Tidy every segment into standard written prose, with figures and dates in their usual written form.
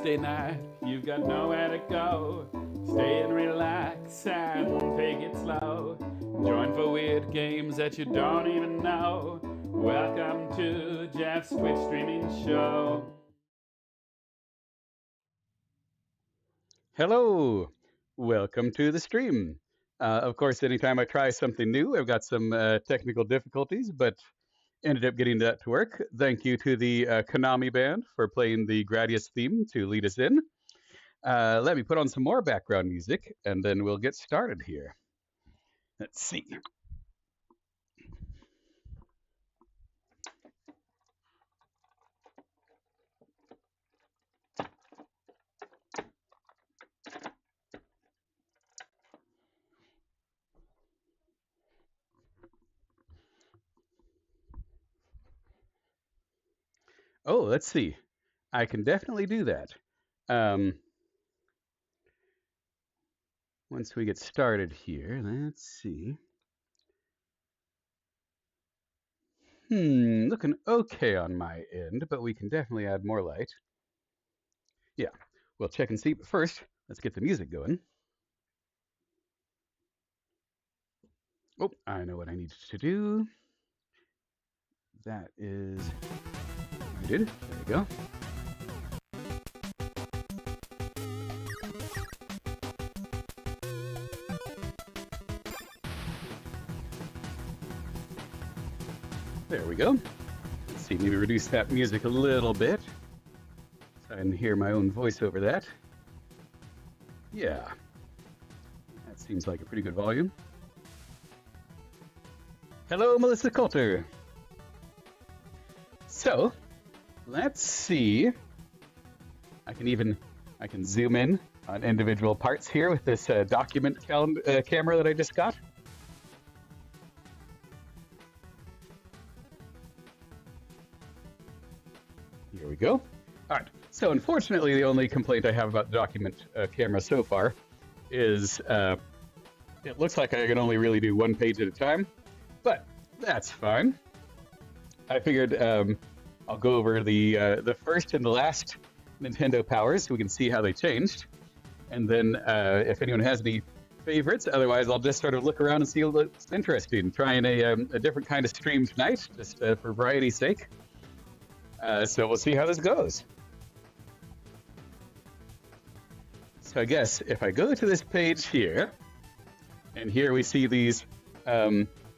Wednesday night, you've got nowhere to go. Stay and relax and take it slow. Join for weird games that you don't even know. Welcome to Jeff's Twitch streaming show. Hello, welcome to the stream. Of course, anytime I try something new, I've got some technical difficulties, but ended up getting that to work. Thank you to the Konami band for playing the Gradius theme to lead us in. Let me put on some more background music, and then we'll get started here. Let's see. Oh, let's see. I can definitely do that. Once we get started here, let's see. Looking okay on my end, but we can definitely add more light. Yeah, we'll check and see, but first, let's get the music going. Oh, I know what I need to do. That is muted. There we go. There we go. Let's see, maybe reduce that music a little bit so I can hear my own voice over that. Yeah, that seems like a pretty good volume. Hello, Melissa Coulter. So, let's see. I can zoom in on individual parts here with this document camera that I just got. Here we go. All right. So unfortunately, the only complaint I have about the document camera so far is it looks like I can only really do one page at a time, but that's fine. I figured I'll go over the first and the last Nintendo powers so we can see how they changed, and then if anyone has any favorites, otherwise I'll just sort of look around and see what's interesting. Trying a different kind of stream tonight, just for variety's sake. So we'll see how this goes. So I guess if I go to this page here, and here we see these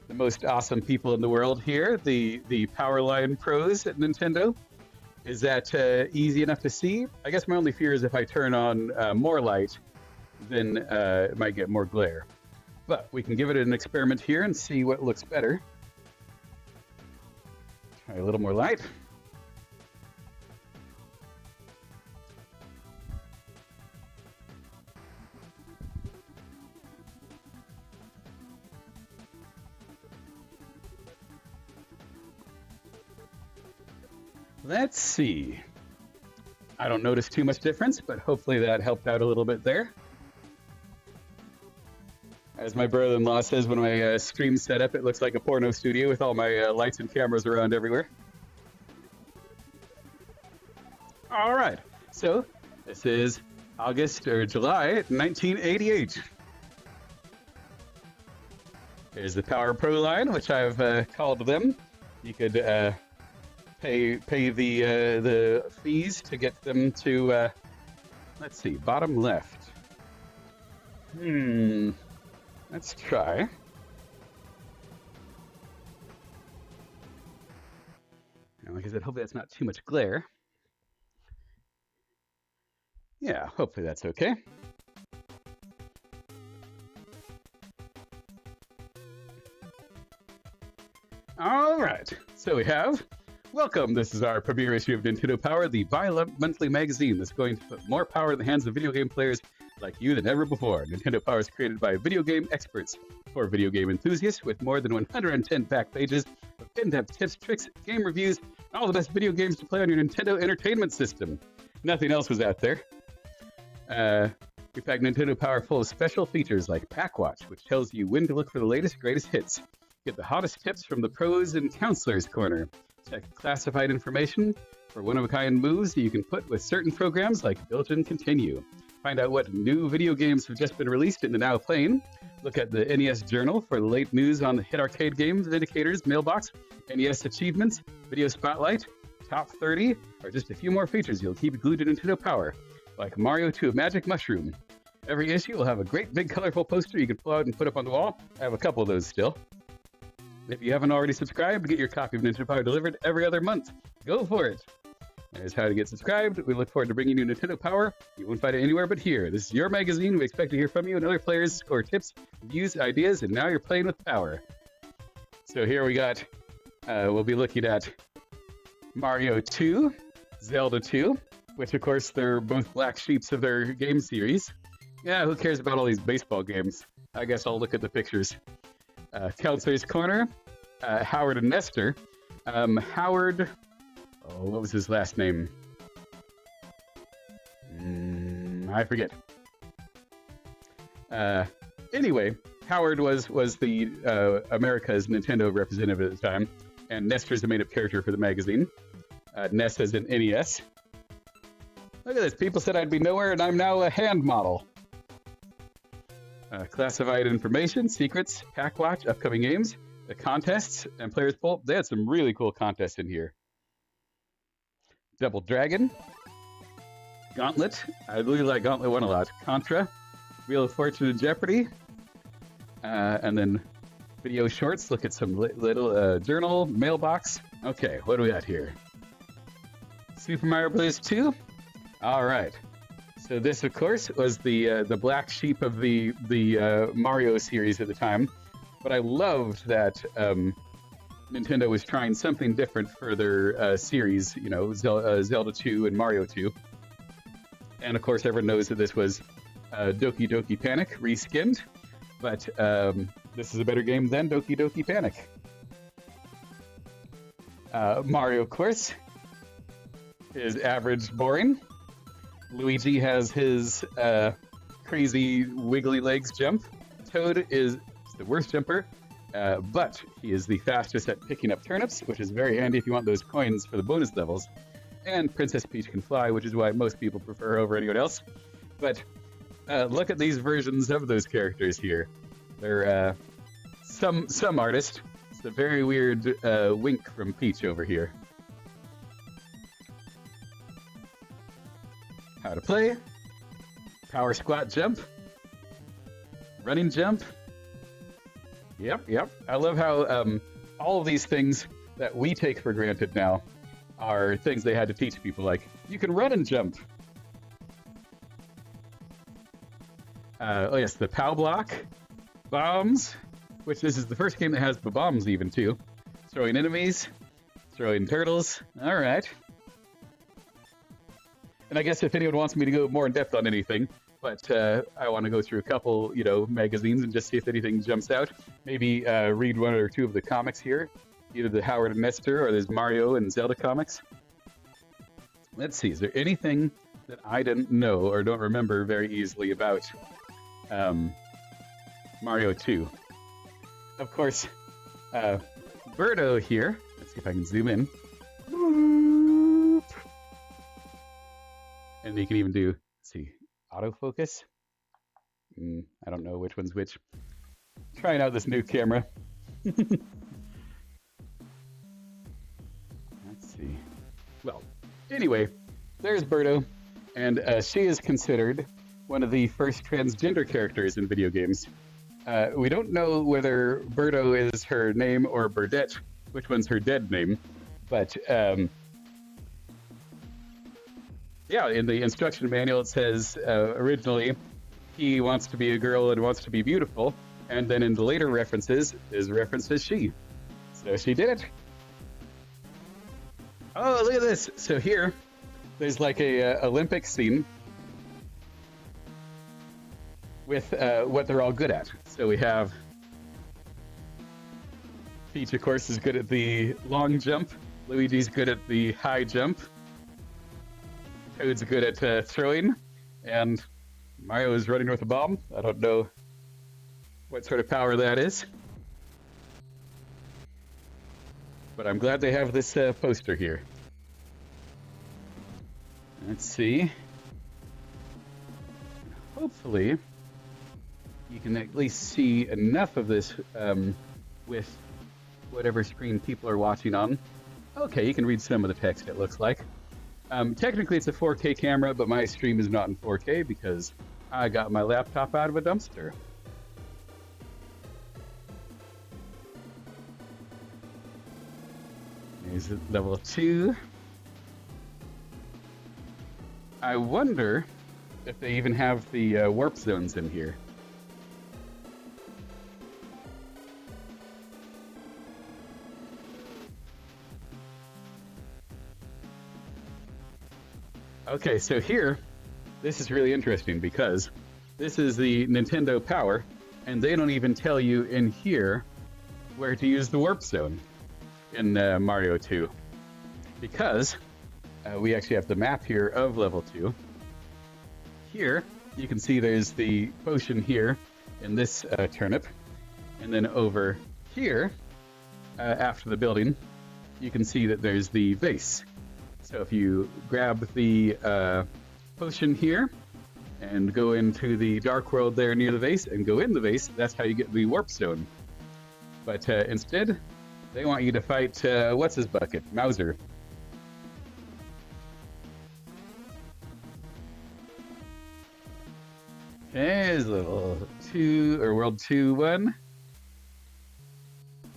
the most awesome people in the world here, the Powerline pros at Nintendo. Is that easy enough to see? I guess my only fear is if I turn on more light, then it might get more glare. But we can give it an experiment here and see what looks better. Try a little more light. Let's see. I don't notice too much difference, but hopefully that helped out a little bit there. As my brother-in-law says, when my stream's set up, it looks like a porno studio with all my lights and cameras around everywhere. All right, so this is August or July 1988. Here's the Power Pro line, which I've called them. You could pay the fees to get them to let's see, bottom left. Let's try. And like I said, hopefully that's not too much glare. Yeah, hopefully that's okay. All right, so we have welcome. This is our premiere issue of Nintendo Power, the bi-monthly magazine that's going to put more power in the hands of video game players like you than ever before. Nintendo Power is created by video game experts for video game enthusiasts with more than 110 back pages of in-depth tips, tricks, game reviews, and all the best video games to play on your Nintendo Entertainment System. Nothing else was out there. We packed Nintendo Power full of special features like Pack Watch, which tells you when to look for the latest, greatest hits. Get the hottest tips from the pros and counselors corner. Check classified information for one-of-a-kind moves that you can put with certain programs like Built-in Continue. Find out what new video games have just been released and are now playing. Look at the NES Journal for the late news on the hit arcade games, indicators, mailbox, NES achievements, video spotlight, top 30, or just a few more features you'll keep glued to Nintendo Power, like Mario 2 Magic Mushroom. Every issue will have a great big colorful poster you can pull out and put up on the wall. I have a couple of those still. If you haven't already subscribed, get your copy of Nintendo Power delivered every other month. Go for it! There's how to get subscribed. We look forward to bringing you Nintendo Power. You won't find it anywhere but here. This is your magazine. We expect to hear from you and other players, score tips, views, ideas, and now you're playing with Power. So here we got, we'll be looking at Mario 2, Zelda 2, which of course they're both black sheeps of their game series. Yeah, who cares about all these baseball games? I guess I'll look at the pictures. Counselor's Corner, Howard and Nestor. Howard, what was his last name? I forget. Anyway, Howard was the America's Nintendo representative at the time, and Nestor's a made-up character for the magazine. Ness as an NES. Look at this. People said I'd be nowhere, and I'm now a hand model. Classified information, secrets, pack watch, upcoming games, the contests, and players poll. They had some really cool contests in here. Double Dragon, Gauntlet. I really like Gauntlet 1 a lot. Contra, Wheel of Fortune and Jeopardy. And then video shorts. Look at some little journal, mailbox. Okay, what do we got here? Super Mario Bros. 2. All right. So this, of course, was the black sheep of the Mario series at the time. But I loved that Nintendo was trying something different for their series, you know, Zelda 2 and Mario 2. And of course, everyone knows that this was Doki Doki Panic reskinned. But this is a better game than Doki Doki Panic. Mario, of course, is average boring. Luigi has his crazy wiggly legs jump. Toad is the worst jumper, but he is the fastest at picking up turnips, which is very handy if you want those coins for the bonus levels. And Princess Peach can fly, which is why most people prefer her over anyone else. But look at these versions of those characters here. They're some artist. It's a very weird wink from Peach over here. How to play, power squat jump, running jump. Yep. I love how all of these things that we take for granted now are things they had to teach people, like, you can run and jump. Oh yes, the POW block, bombs, which this is the first game that has the bombs even too. Throwing enemies, throwing turtles, all right. And I guess if anyone wants me to go more in depth on anything, but I want to go through a couple, you know, magazines and just see if anything jumps out. Maybe read one or two of the comics here, either the Howard and Nestor or there's Mario and Zelda comics. Let's see, is there anything that I didn't know or don't remember very easily about Mario 2? Of course, Birdo here. Let's see if I can zoom in. And you can even do, let's see, autofocus. I don't know which one's which. Trying out this new camera. Let's see. Well, anyway, there's Birdo, and she is considered one of the first transgender characters in video games. We don't know whether Birdo is her name or Burdette, which one's her dead name, but yeah, in the instruction manual it says originally he wants to be a girl and wants to be beautiful, and then in the later references is referenced as she. So she did it. Oh, look at this. So here, there's like a Olympic scene with what they're all good at. So we have Peach, of course, is good at the long jump. Luigi's good at the high jump. Toad's good at throwing, and Mario is running with a bomb. I don't know what sort of power that is, but I'm glad they have this poster here. Let's see. Hopefully, you can at least see enough of this with whatever screen people are watching on. Okay, you can read some of the text, it looks like. Technically, it's a 4K camera, but my stream is not in 4K because I got my laptop out of a dumpster. There's level 2. I wonder if they even have the warp zones in here. Okay, so here, this is really interesting because this is the Nintendo Power, and they don't even tell you in here where to use the warp zone in Mario 2. Because we actually have the map here of level 2. Here, you can see there's the potion here in this turnip. And then over here, after the building, you can see that there's the vase. So if you grab the potion here and go into the dark world there near the vase and go in the vase, that's how you get the warp zone. But instead, they want you to fight, what's his bucket? Mauser. There's level 2, or world 2-1.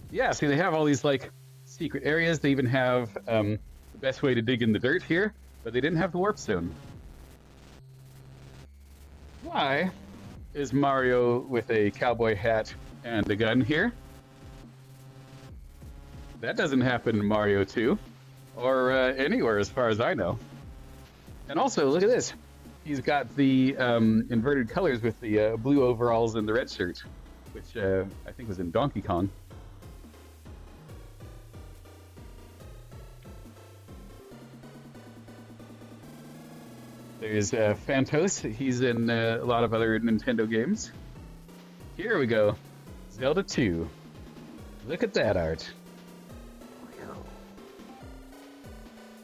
Yeah, see, they have all these, like, secret areas. They even have the best way to dig in the dirt here, but they didn't have the warp zone. Why is Mario with a cowboy hat and a gun here? That doesn't happen in Mario 2, or anywhere as far as I know. And also, look at this. He's got the inverted colors with the blue overalls and the red shirt, which I think was in Donkey Kong. There's Phantos. He's in a lot of other Nintendo games. Here we go. Zelda 2. Look at that art.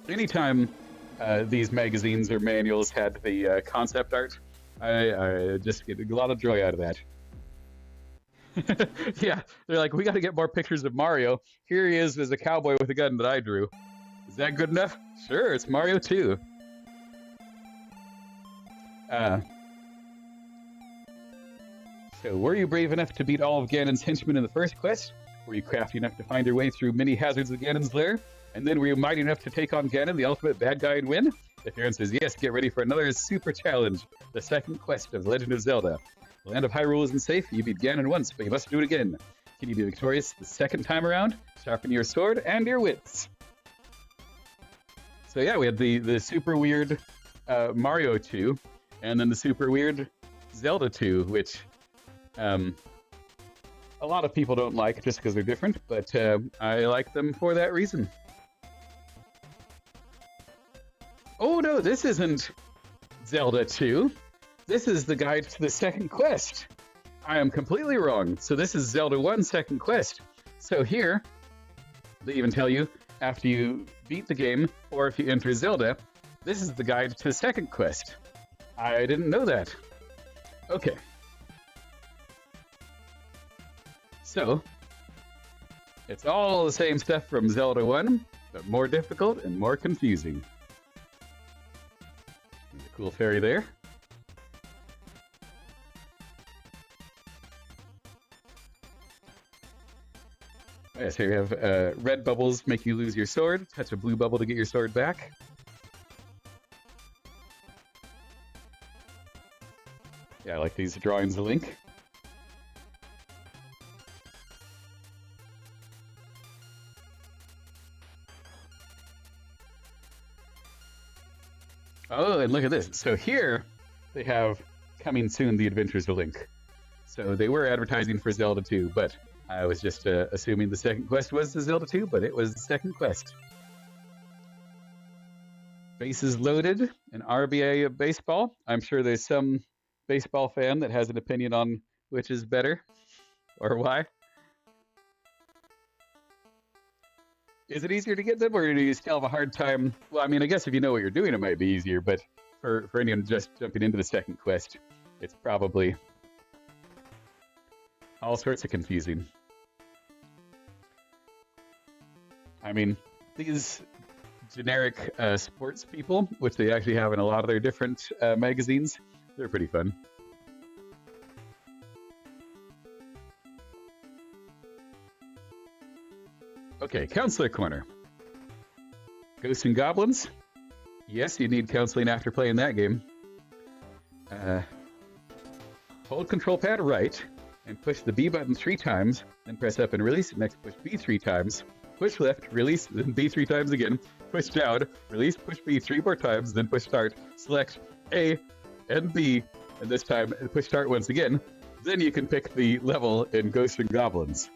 Anytime these magazines or manuals had the concept art, I just get a lot of joy out of that. Yeah, they're like, we got to get more pictures of Mario. Here he is as a cowboy with a gun that I drew. Is that good enough? Sure, it's Mario 2. So, were you brave enough to beat all of Ganon's henchmen in the first quest? Were you crafty enough to find your way through many hazards of Ganon's lair? And then were you mighty enough to take on Ganon, the ultimate bad guy, and win? If your answer is yes, get ready for another super challenge, the second quest of The Legend of Zelda. The land of Hyrule isn't safe. You beat Ganon once, but you must do it again. Can you be victorious the second time around? Sharpen your sword and your wits. So yeah, we had the super weird Mario 2, and then the super weird Zelda 2, which a lot of people don't like just because they're different, but I like them for that reason. Oh no, this isn't Zelda 2. This is the guide to the second quest. I am completely wrong. So this is Zelda 1 second quest. So here, they even tell you, after you beat the game, or if you enter Zelda, this is the guide to the second quest. I didn't know that. Okay. So, it's all the same stuff from Zelda 1, but more difficult and more confusing. There's a cool fairy there. Yeah, so you have red bubbles make you lose your sword, touch a blue bubble to get your sword back. Yeah, I like these drawings of Link. Oh, and look at this. So here, they have coming soon, The Adventures of Link. So they were advertising for Zelda 2, but I was just assuming the second quest was the Zelda 2, but it was the second quest. Bases loaded, an RBI of baseball. I'm sure there's some baseball fan that has an opinion on which is better or why. Is it easier to get them, or do you still have a hard time? Well, I mean, I guess if you know what you're doing, it might be easier, but for anyone just jumping into the second quest, it's probably all sorts of confusing. I mean, these generic sports people, which they actually have in a lot of their different magazines, they're pretty fun. Okay, Counselor Corner. Ghosts and Goblins. Yes, you need counseling after playing that game. Hold control pad right and push the B button 3 times, then press up and release. Next, push B 3 times. Push left, release, then B 3 times again. Push down, release, push B 3 more times, then push start. Select A and B, and this time push start once again. Then you can pick the level in Ghosts and Goblins.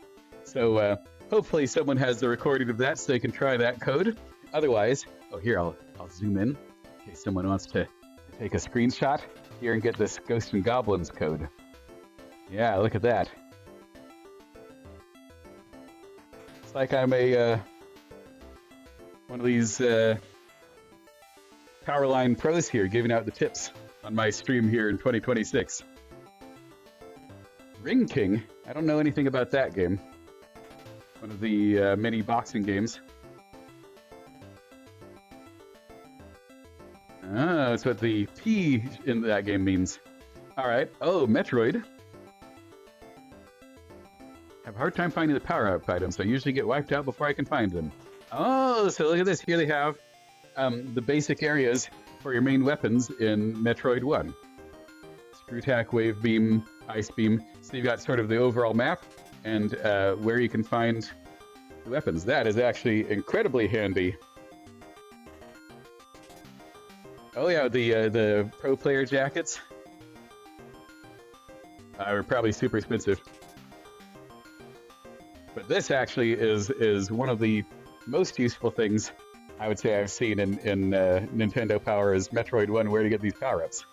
So hopefully someone has the recording of that so they can try that code. Otherwise, oh here, I'll zoom in in case someone wants to take a screenshot here and get this Ghosts and Goblins code. Yeah, look at that. It's like I'm a one of these Powerline pros here giving out the tips on my stream here in 2026. Ring King? I don't know anything about that game. One of the mini boxing games. Ah, that's what the P in that game means. Alright. Oh, Metroid. Have a hard time finding the power-up items, so I usually get wiped out before I can find them. Oh, so look at this. Here they have the basic areas for your main weapons in Metroid 1. Screw Tack, Wave Beam, Ice Beam. So you've got sort of the overall map and where you can find the weapons. That is actually incredibly handy. Oh yeah, the pro player jackets are probably super expensive. But this actually is one of the most useful things I would say I've seen in Nintendo Power is Metroid 1, where to get these power-ups.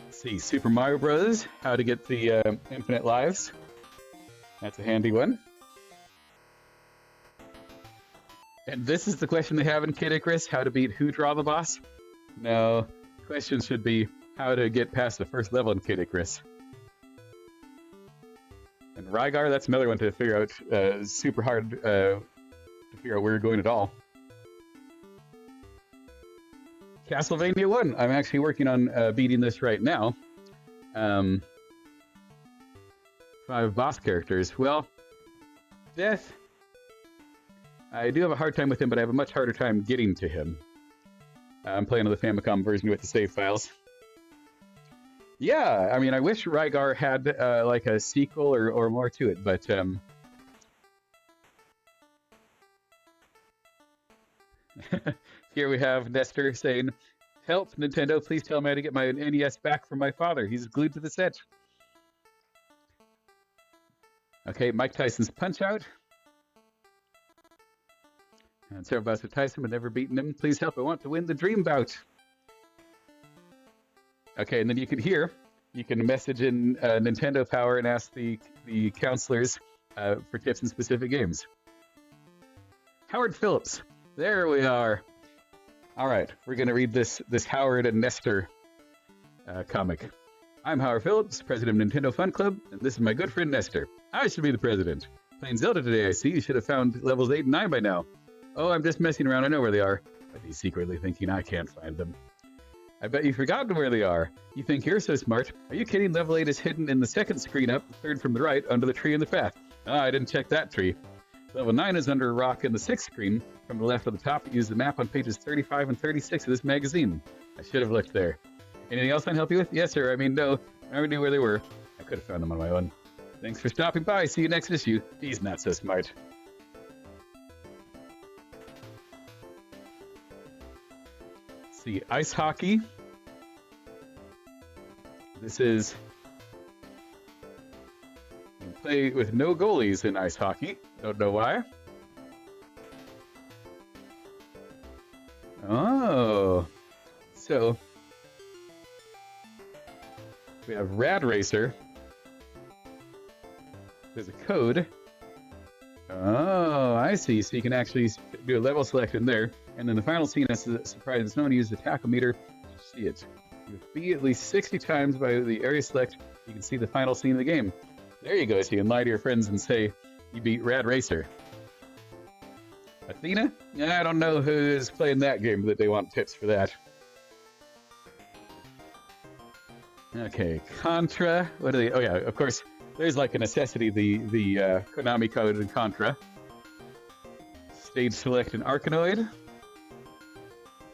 Let's see, Super Mario Bros., how to get the infinite lives. That's a handy one. And this is the question they have in Kid Icarus, how to beat Who Draw the Boss? No, the question should be how to get past the first level in Kid Icarus. And Rygar, that's another one to figure out, super hard to figure out where you're going at all. Castlevania 1, I'm actually working on beating this right now. 5 boss characters. Well, Death, I do have a hard time with him, but I have a much harder time getting to him. I'm playing on the Famicom version with the save files. Yeah, I mean, I wish Rygar had like a sequel or more to it, but here we have Nestor saying, "Help, Nintendo, please tell me how to get my NES back from my father. He's glued to the set." Okay, Mike Tyson's Punch-Out. And Sarah Buster Tyson, but never beaten him. Please help, I want to win the Dream Bout. Okay, and then you can message in Nintendo Power and ask the counselors for tips in specific games. Howard Phillips. There we are. All right, we're going to read this Howard and Nestor comic. I'm Howard Phillips, president of Nintendo Fun Club, and this is my good friend Nestor. I should be the president. Playing Zelda today, I see. You should have found levels 8 and 9 by now. Oh, I'm just messing around. I know where they are. But he's secretly thinking I can't find them. I bet you've forgotten where they are. You think you're so smart. Are you kidding? Level 8 is hidden in the second screen up, third from the right, under the tree in the path. Ah, I didn't check that tree. Level 9 is under a rock in the sixth screen, from the left of the top. Use the map on pages 35 and 36 of this magazine. I should have looked there. Anything else I can help you with? Yes, sir. I mean, no. I already knew where they were. I could have found them on my own. Thanks for stopping by. See you next issue. He's not so smart. Let's see, ice hockey. This is... you play with no goalies in ice hockey. Don't know why. Oh. So... we have Rad Racer. There's a code. Oh, I see. So you can actually do a level select in there, and then the final scene has to surprise no one use the tachometer to see it. You beat at least 60 times by the area select. You can see the final scene of the game. There you go. So you can lie to your friends and say you beat Rad Racer. Athena? I don't know who is playing that game that they want tips for that. Okay, Contra. What are they? Oh yeah, of course. There's like a necessity, the Konami code in Contra. Stage select in Arkanoid.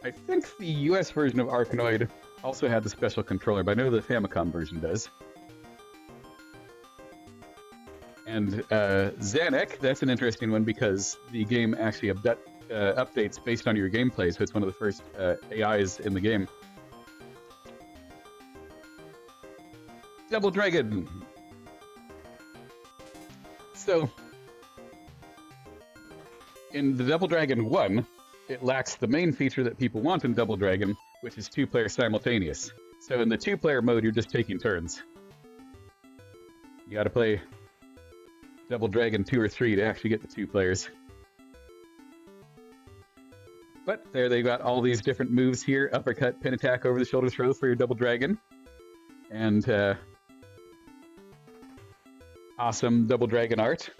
I think the US version of Arkanoid also had the special controller, but I know the Famicom version does. And Zanuck, that's an interesting one because the game actually updates based on your gameplay, so it's one of the first AIs in the game. Double Dragon. So, in the Double Dragon 1, it lacks the main feature that people want in Double Dragon, which is 2-player simultaneous. So in the 2-player mode, you're just taking turns. You gotta play Double Dragon 2 or 3 to actually get the 2 players. But there they got all these different moves here. Uppercut, pin attack, over the shoulder throw for your Double Dragon. And awesome Double Dragon art.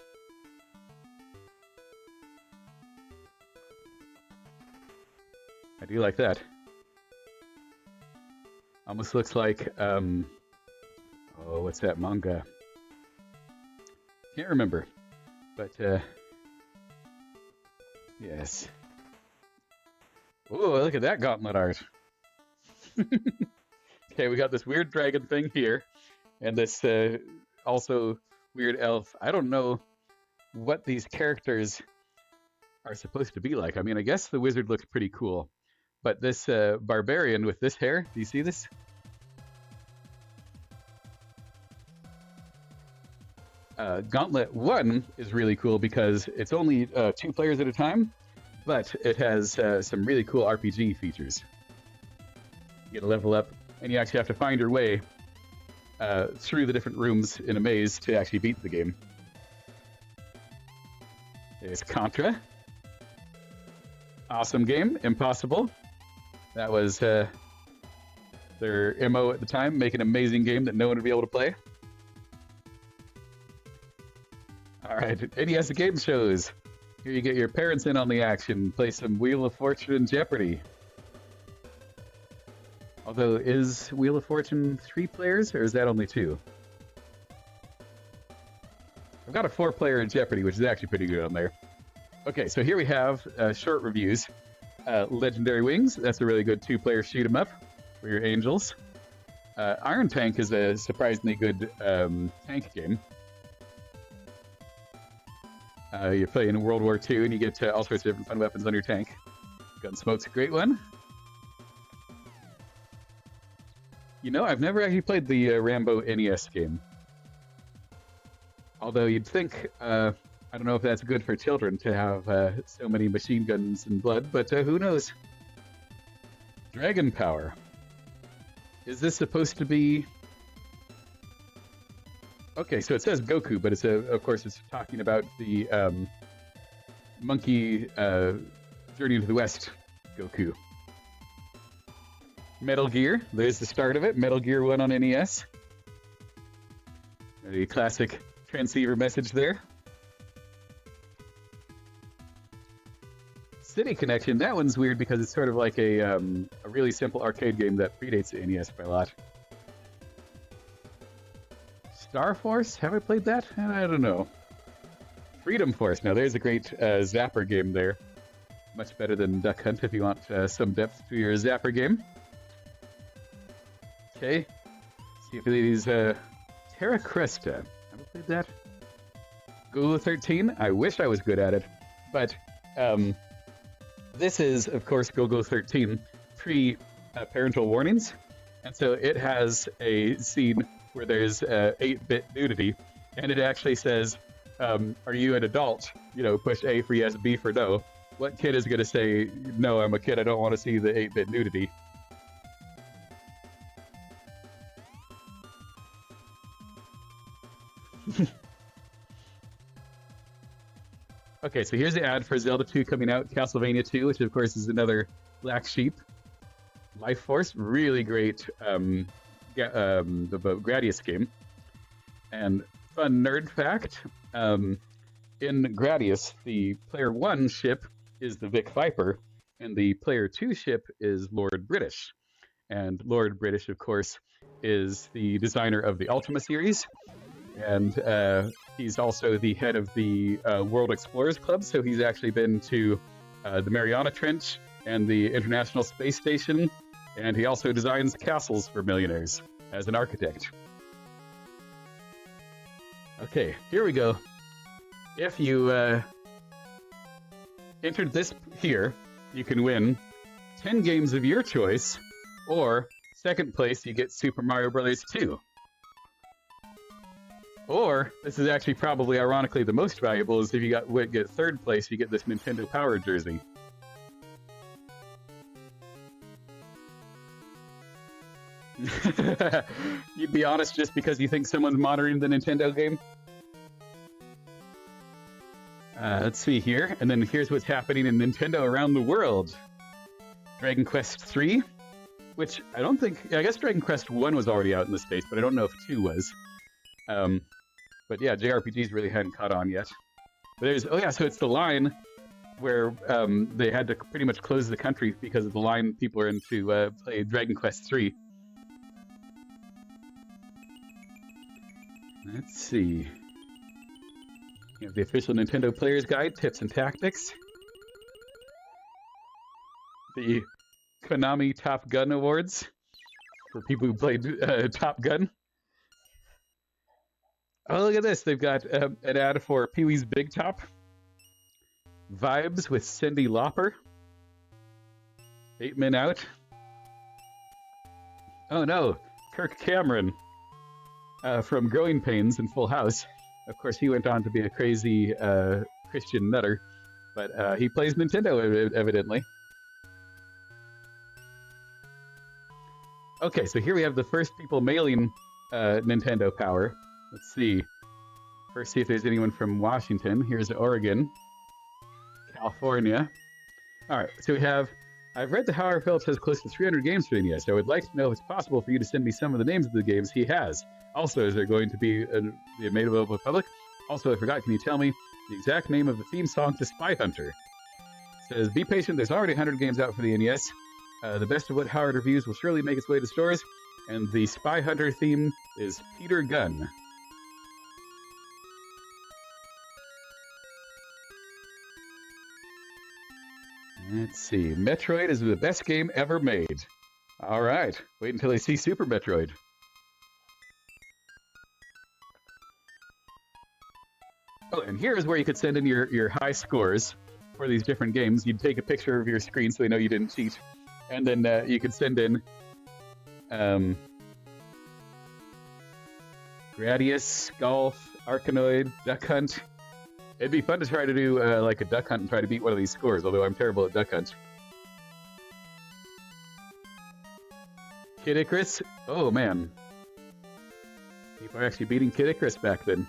I do like that. Almost looks like, oh, what's that manga? Can't remember. But, yes. Oh, look at that gauntlet art. Okay, we got this weird dragon thing here. And this, also weird elf. I don't know what these characters are supposed to be like. I mean, I guess the wizard looks pretty cool. But this barbarian with this hair, do you see this? Gauntlet 1 is really cool because it's only 2 players at a time, but it has some really cool RPG features. You get a level up, and you actually have to find your way through the different rooms in a maze to actually beat the game. There's Contra. Awesome game. Impossible. That was their MO at the time, make an amazing game that no one would be able to play. Alright, NES game shows. Here you get your parents in on the action, play some Wheel of Fortune and Jeopardy! Although, is Wheel of Fortune 3 players, or is that only 2? I've got a 4-player Jeopardy, which is actually pretty good on there. Okay, so here we have short reviews. Legendary Wings, that's a really good 2-player shoot 'em up for your angels. Iron Tank is a surprisingly good tank game. You're playing World War II and you get all sorts of different fun weapons on your tank. Gunsmoke's a great one. You know, I've never actually played the Rambo NES game. Although you'd think, I don't know if that's good for children to have so many machine guns and blood, but who knows? Dragon Power. Is this supposed to be... Okay, so it says Goku, but it's of course it's talking about the monkey Journey to the West Goku. Metal Gear, there's the start of it. Metal Gear 1 on NES. A classic transceiver message there. City Connection, that one's weird because it's sort of like a really simple arcade game that predates the NES by a lot. Star Force? Have I played that? I don't know. Freedom Force. Now there's a great Zapper game there. Much better than Duck Hunt if you want some depth to your Zapper game. Okay. See if these Terra Cresta. Have I played that? Google 13? I wish I was good at it. But this is, of course, Go-Go 13 pre-parental warnings. And so it has a scene where there's 8-bit nudity, and it actually says, are you an adult? You know, push A for yes, B for no. What kid is going to say, no, I'm a kid, I don't want to see the 8-bit nudity? Okay, so here's the ad for Zelda 2 coming out, Castlevania 2, which of course is another Black Sheep. Life Force, really great the Gradius game. And fun nerd fact, in Gradius, the player 1 ship is the Vic Viper, and the player 2 ship is Lord British. And Lord British, of course, is the designer of the Ultima series, and he's also the head of the World Explorers Club, so he's actually been to the Mariana Trench and the International Space Station, and he also designs castles for millionaires as an architect. Okay, here we go. If you entered this here, you can win 10 games of your choice, or second place, you get Super Mario Bros. 2. Or, this is actually probably ironically the most valuable, is if you get third place, you get this Nintendo Power jersey. You'd be honest just because you think someone's monitoring the Nintendo game? Let's see here, and then here's what's happening in Nintendo around the world. Dragon Quest III, which I don't think... I guess Dragon Quest 1 was already out in the States, but I don't know if 2 was. But yeah, JRPGs really hadn't caught on yet. But there's... Oh yeah, so it's the line where they had to pretty much close the country because of the line people are in to play Dragon Quest III. Let's see. You have the official Nintendo Player's Guide, Tips and Tactics. The Konami Top Gun Awards for people who played Top Gun. Oh, look at this. They've got an ad for Pee-wee's Big Top. Vibes with Cyndi Lauper. 8 Men Out. Oh no, Kirk Cameron from Growing Pains and Full House. Of course, he went on to be a crazy Christian nutter, but he plays Nintendo, evidently. Okay, so here we have the first people mailing Nintendo Power. Let's see. First, see if there's anyone from Washington. Here's Oregon. California. All right, so we have... I've read that Howard Phillips has close to 300 games for NES. I would like to know if it's possible for you to send me some of the names of the games he has. Also, is there going to be made available to the public? Also, I forgot, can you tell me the exact name of the theme song to Spy Hunter? It says, be patient, there's already 100 games out for the NES. The best of what Howard reviews will surely make its way to stores. And the Spy Hunter theme is Peter Gunn. Let's see. Metroid is the best game ever made. All right. Wait until I see Super Metroid. Oh, and here's where you could send in your high scores for these different games. You'd take a picture of your screen so they know you didn't cheat. And then you could send in Gradius, Golf, Arkanoid, Duck Hunt. It'd be fun to try to do like a Duck Hunt and try to beat one of these scores, although I'm terrible at Duck Hunt. Kid Icarus? Oh man. People are actually beating Kid Icarus back then.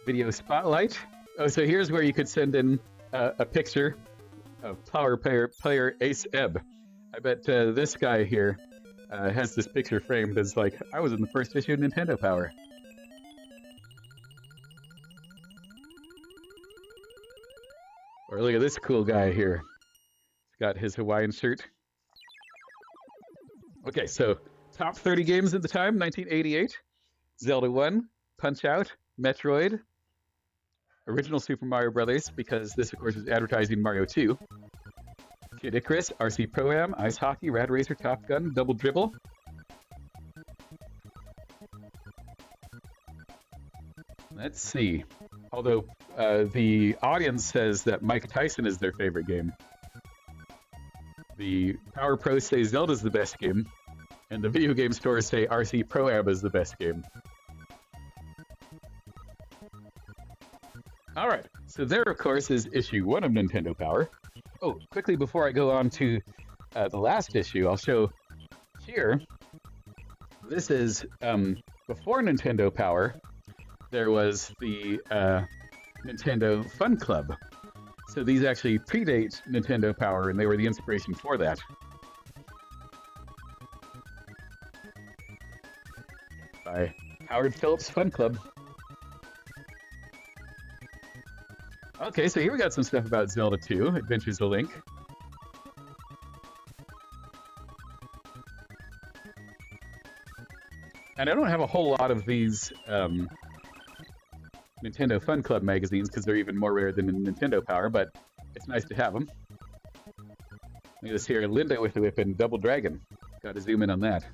Video Spotlight. Oh, so here's where you could send in a picture of Power player Ace Ebb. I bet this guy here has this picture framed as like, I was in the first issue of Nintendo Power. Or look at this cool guy here. He's got his Hawaiian shirt. Okay, so top 30 games at the time, 1988. Zelda 1, Punch-Out, Metroid, original Super Mario Brothers, because this, of course, was advertising Mario 2. Kid Icarus, RC Pro-Am, Ice Hockey, Rad Racer, Top Gun, Double Dribble. Let's see. Although the audience says that Mike Tyson is their favorite game. The Power Pros say Zelda's the best game, and the video game stores say RC Pro-Am is the best game. Alright, so there, of course, is issue 1 of Nintendo Power. Oh, quickly before I go on to the last issue, I'll show here. This is before Nintendo Power, there was the Nintendo Fun Club. So these actually predate Nintendo Power, and they were the inspiration for that. By Howard Phillips Fun Club. Okay, so here we got some stuff about Zelda 2, Adventures of Link. And I don't have a whole lot of these Nintendo Fun Club magazines because they're even more rare than Nintendo Power, but it's nice to have them. Look at this here, Linda with the Whip and Double Dragon. Got to zoom in on that.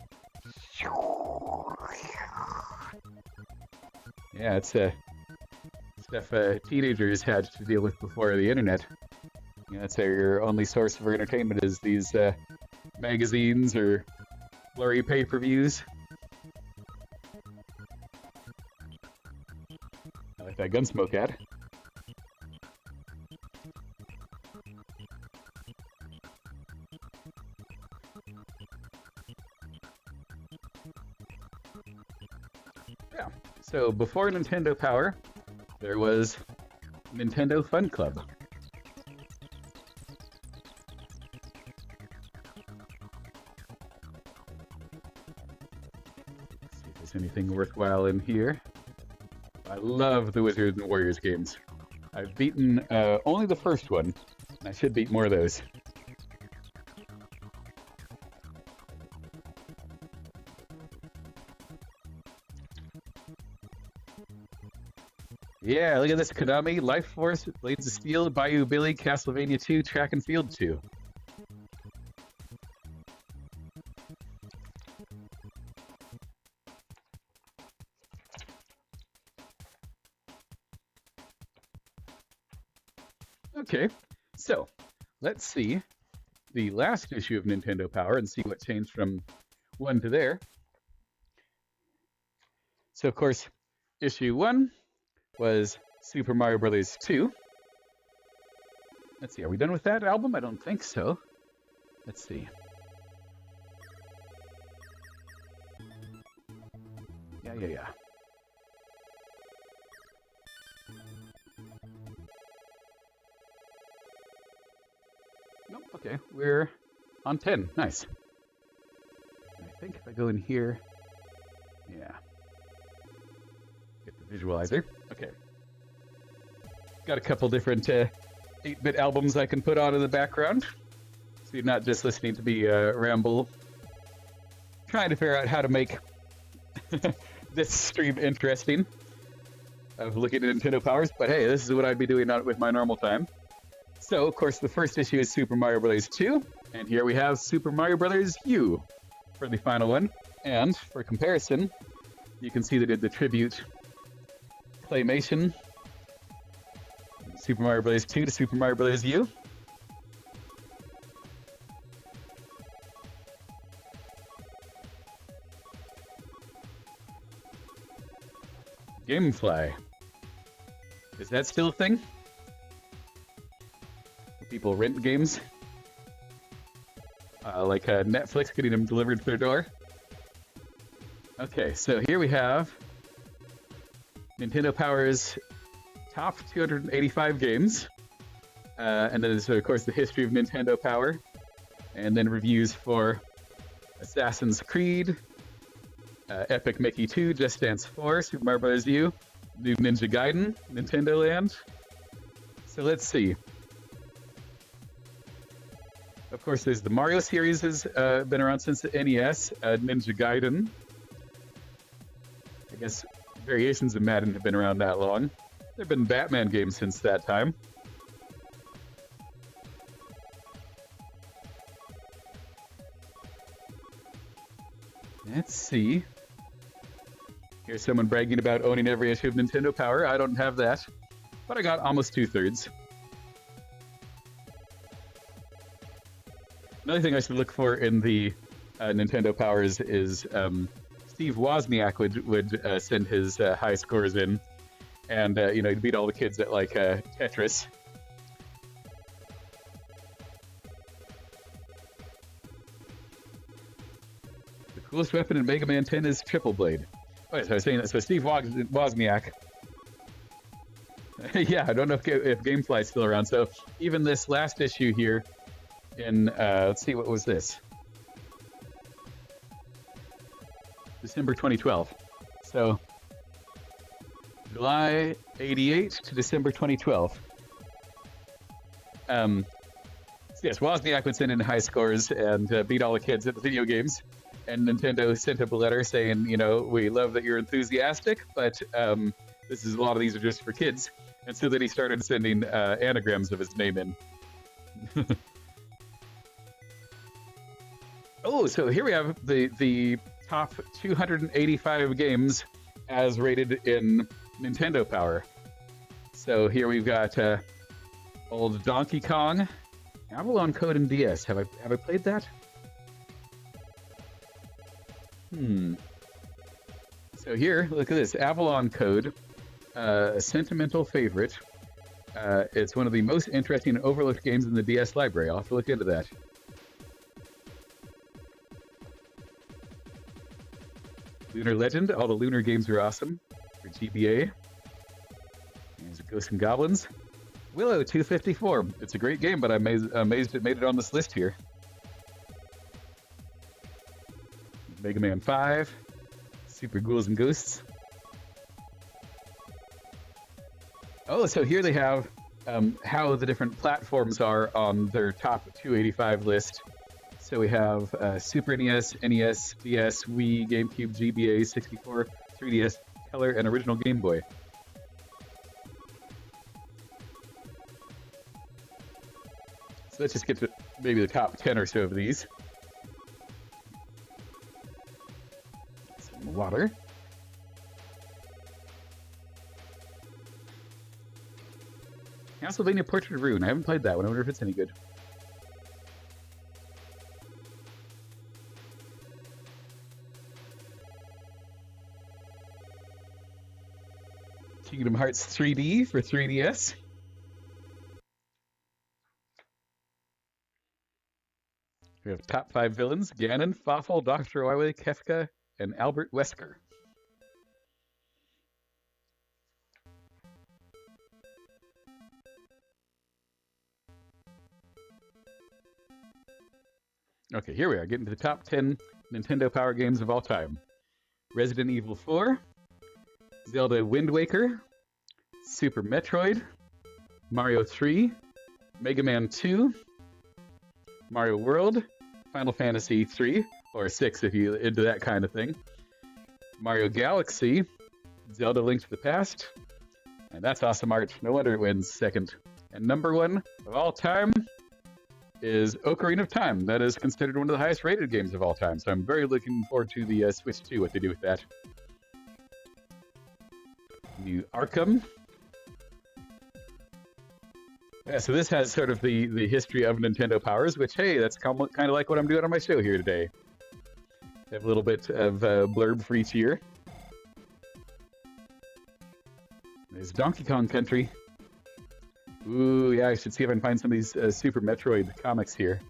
Yeah, it's stuff teenagers had to deal with before the internet. You know, that's your only source for entertainment is these magazines or blurry pay-per-views. I like that Gunsmoke ad. Yeah, so before Nintendo Power, there was Nintendo Fun Club. Let's see if there's anything worthwhile in here. I love the Wizards and Warriors games. I've beaten only the first one, and I should beat more of those. Yeah, look at this. Konami, Life Force, Blades of Steel, Bayou Billy, Castlevania 2, Track and Field 2. Okay, so let's see the last issue of Nintendo Power and see what changed from one to there. So, of course, issue 1 was Super Mario Bros. 2. Let's see, are we done with that album? I don't think so. Let's see. Yeah. Nope, okay, we're on 10. Nice. I think if I go in here, yeah. Get the visualizer. Okay. Got a couple different 8-bit albums I can put on in the background, so you're not just listening to me ramble, trying to figure out how to make this stream interesting of looking at Nintendo Powers, but hey, this is what I'd be doing with my normal time. So, of course, the first issue is Super Mario Bros. 2, and here we have Super Mario Bros. U for the final one. And for comparison, you can see they did the tribute claymation, Super Mario Bros. 2 to Super Mario Bros. U. Gamefly. Is that still a thing? People rent games? Like Netflix getting them delivered to their door? Okay, so here we have Nintendo Power's top 285 games. And then there's, of course, the history of Nintendo Power. And then reviews for Assassin's Creed, Epic Mickey 2, Just Dance 4, Super Mario Bros. U, New Ninja Gaiden, Nintendo Land. So let's see. Of course, there's the Mario series has been around since the NES, Ninja Gaiden. I guess variations of Madden have been around that long. There have been Batman games since that time. Let's see. Here's someone bragging about owning every issue of Nintendo Power. I don't have that, but I got almost 2/3. Another thing I should look for in the Nintendo Powers is Steve Wozniak would send his high scores in, and he'd beat all the kids at like Tetris. The coolest weapon in Mega Man 10 is Triple Blade. Oh, so I was saying that. So Steve Wozniak. Yeah, I don't know if GameFly is still around. So even this last issue here in, let's see, what was this? December 2012. So July 88 to December 2012. So yes, Wozniak would send in high scores and beat all the kids at the video games. And Nintendo sent up a letter saying, you know, we love that you're enthusiastic, but this is a lot of these are just for kids. And so then he started sending anagrams of his name in. Oh, so here we have the top 285 games as rated in Nintendo Power. So here we've got old Donkey Kong, Avalon Code and DS. Have I played that? So here, look at this. Avalon Code, a sentimental favorite. It's one of the most interesting and overlooked games in the DS library. I'll have to look into that. Lunar Legend. All the Lunar games are awesome for GBA. There's Ghosts and Goblins. Willow 254. It's a great game, but I'm amazed it made it on this list here. Mega Man 5. Super Ghouls and Ghosts. Oh, so here they have how the different platforms are on their top 285 list. So we have Super NES, NES, DS, Wii, GameCube, GBA, 64, 3DS, Color, and original Game Boy. So let's just get to maybe the top 10 or so of these. Some water. Castlevania Portrait of Ruin. I haven't played that one. I wonder if it's any good. Kingdom Hearts 3D for 3DS. We have top 5 villains: Ganon, Fafel, Dr. Wily, Kefka, and Albert Wesker. Okay, here we are, getting to the top 10 Nintendo Power games of all time. Resident Evil 4, Zelda Wind Waker, Super Metroid, Mario 3, Mega Man 2, Mario World, Final Fantasy 3, or 6 if you're into that kind of thing, Mario Galaxy, Zelda Link to the Past, and that's awesome art. No wonder it wins second. And number 1 of all time is Ocarina of Time. That is considered one of the highest rated games of all time, so I'm very looking forward to the Switch 2, what they do with that. New Arkham. Yeah, so this has sort of the history of Nintendo Powers, which, hey, that's kind of like what I'm doing on my show here today. I have a little bit of blurb for each year. There's Donkey Kong Country. Ooh, yeah, I should see if I can find some of these Super Metroid comics here.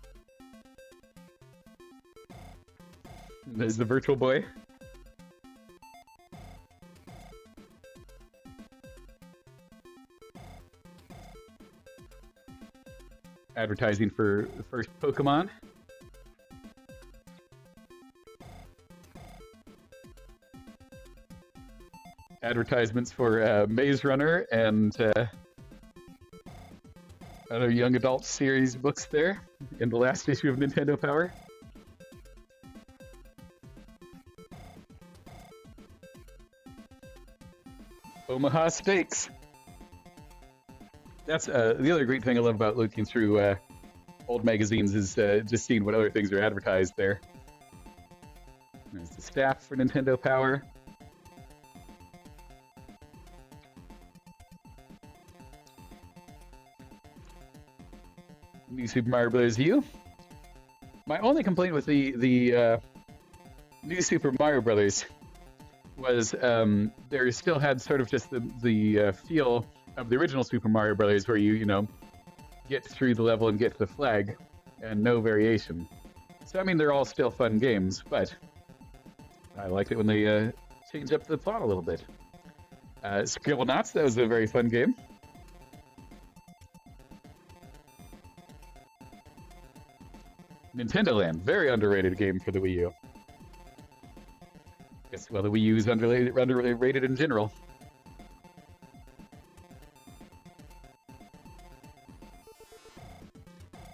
There's the Virtual Boy. Advertising for the first Pokemon. Advertisements for Maze Runner and other young adult series books there in the last issue of Nintendo Power. Omaha Steaks. That's the other great thing I love about looking through old magazines is just seeing what other things are advertised there. There's the staff for Nintendo Power. New Super Mario Bros. U. My only complaint with the New Super Mario Bros. Was there still had sort of just the feel of the original Super Mario Bros. Where you know, get through the level and get to the flag, and no variation. So I mean, they're all still fun games, but I liked it when they change up the plot a little bit. Scribblenauts, that was a very fun game. Nintendo Land, very underrated game for the Wii U. Guess, well, the Wii U is underrated in general.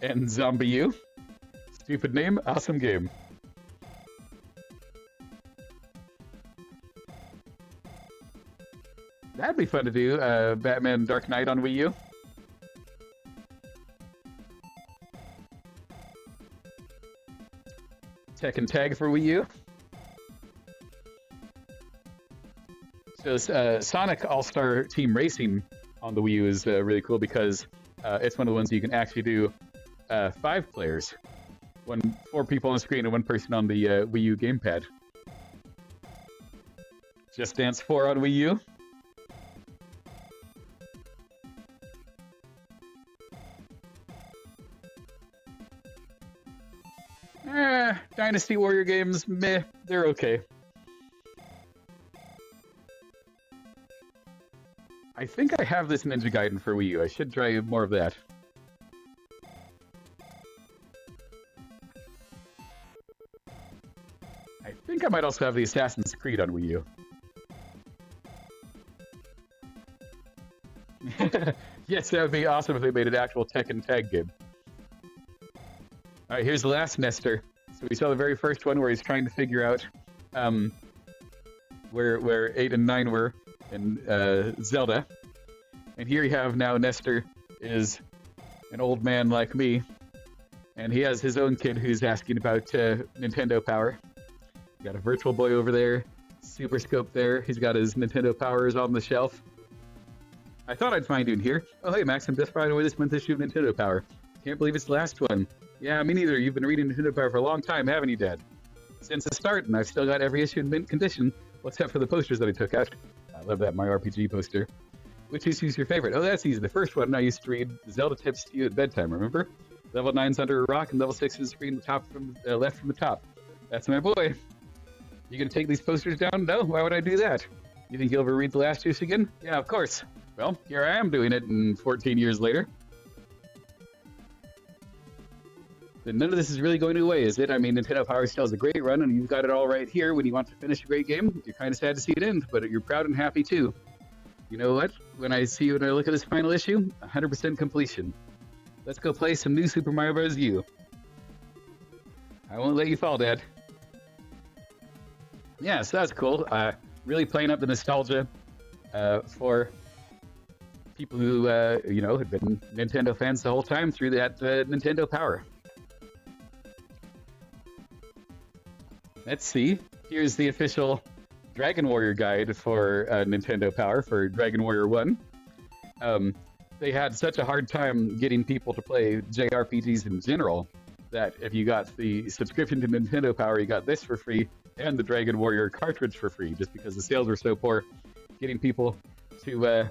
And Zombie U. Stupid name, awesome game. That'd be fun to do, Batman Dark Knight on Wii U. Tekken Tag for Wii U. So Sonic All-Star Team Racing on the Wii U is really cool because it's one of the ones you can actually do 5 players. 4 people on the screen and 1 person on the Wii U gamepad. Just Dance 4 on Wii U. Dynasty Warrior games, meh, they're okay. I think I have this Ninja Gaiden for Wii U. I should try more of that. I think I might also have the Assassin's Creed on Wii U. Yes, that would be awesome if they made an actual Tekken Tag game. Alright, here's the last Nestor. So we saw the very first one where he's trying to figure out where 8 and 9 were in Zelda. And here you have now Nestor is an old man like me, and he has his own kid who's asking about Nintendo Power. Got a Virtual Boy over there, Super Scope there. He's got his Nintendo Powers on the shelf. I thought I'd find you in here. Oh, hey, Max, I'm just buying away this month's issue of Nintendo Power. Can't believe it's the last one. Yeah, me neither. You've been reading Nintendo Power for a long time, haven't you, Dad? Since the start, and I've still got every issue in mint condition, except for the posters that I took out. I love that My RPG poster. Which issue's your favorite? Oh, that's easy. The first one I used to read Zelda tips to you at bedtime, remember? Level 9's under a rock, and level 6 is reading the top from left from the top. That's my boy. You gonna take these posters down? No, why would I do that? You think you'll ever read the last issue again? Yeah, of course. Well, here I am doing it, and 14 years later. Then none of this is really going away, is it? I mean, Nintendo Power still has a great run, and you've got it all right here. When you want to finish a great game, you're kind of sad to see it end, but you're proud and happy too. You know what? When I look at this final issue, 100% completion. Let's go play some new Super Mario Bros. U. I won't let you fall, Dad. Yeah, so that's cool. Really playing up the nostalgia for people who, had been Nintendo fans the whole time through that Nintendo Power. Let's see. Here's the official Dragon Warrior guide for Nintendo Power for Dragon Warrior 1. They had such a hard time getting people to play JRPGs in general that if you got the subscription to Nintendo Power, you got this for free and the Dragon Warrior cartridge for free, just because the sales were so poor getting people to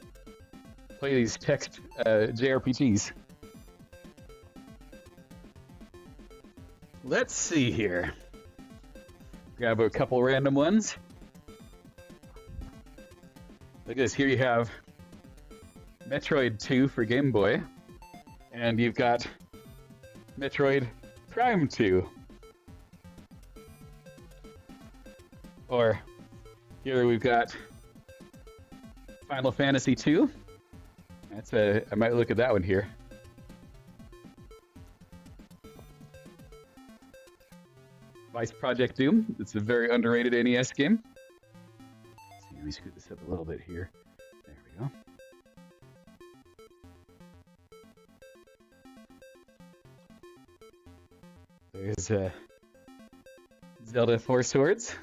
play these text JRPGs. Let's see here. Grab a couple random ones. Look at this. Here you have Metroid 2 for Game Boy, and you've got Metroid Prime 2. Or here we've got Final Fantasy 2. I might look at that one here. Vice Project Doom. It's a very underrated NES game. Let's see, let me scoot this up a little bit here. There we go. There's Zelda 4 Swords.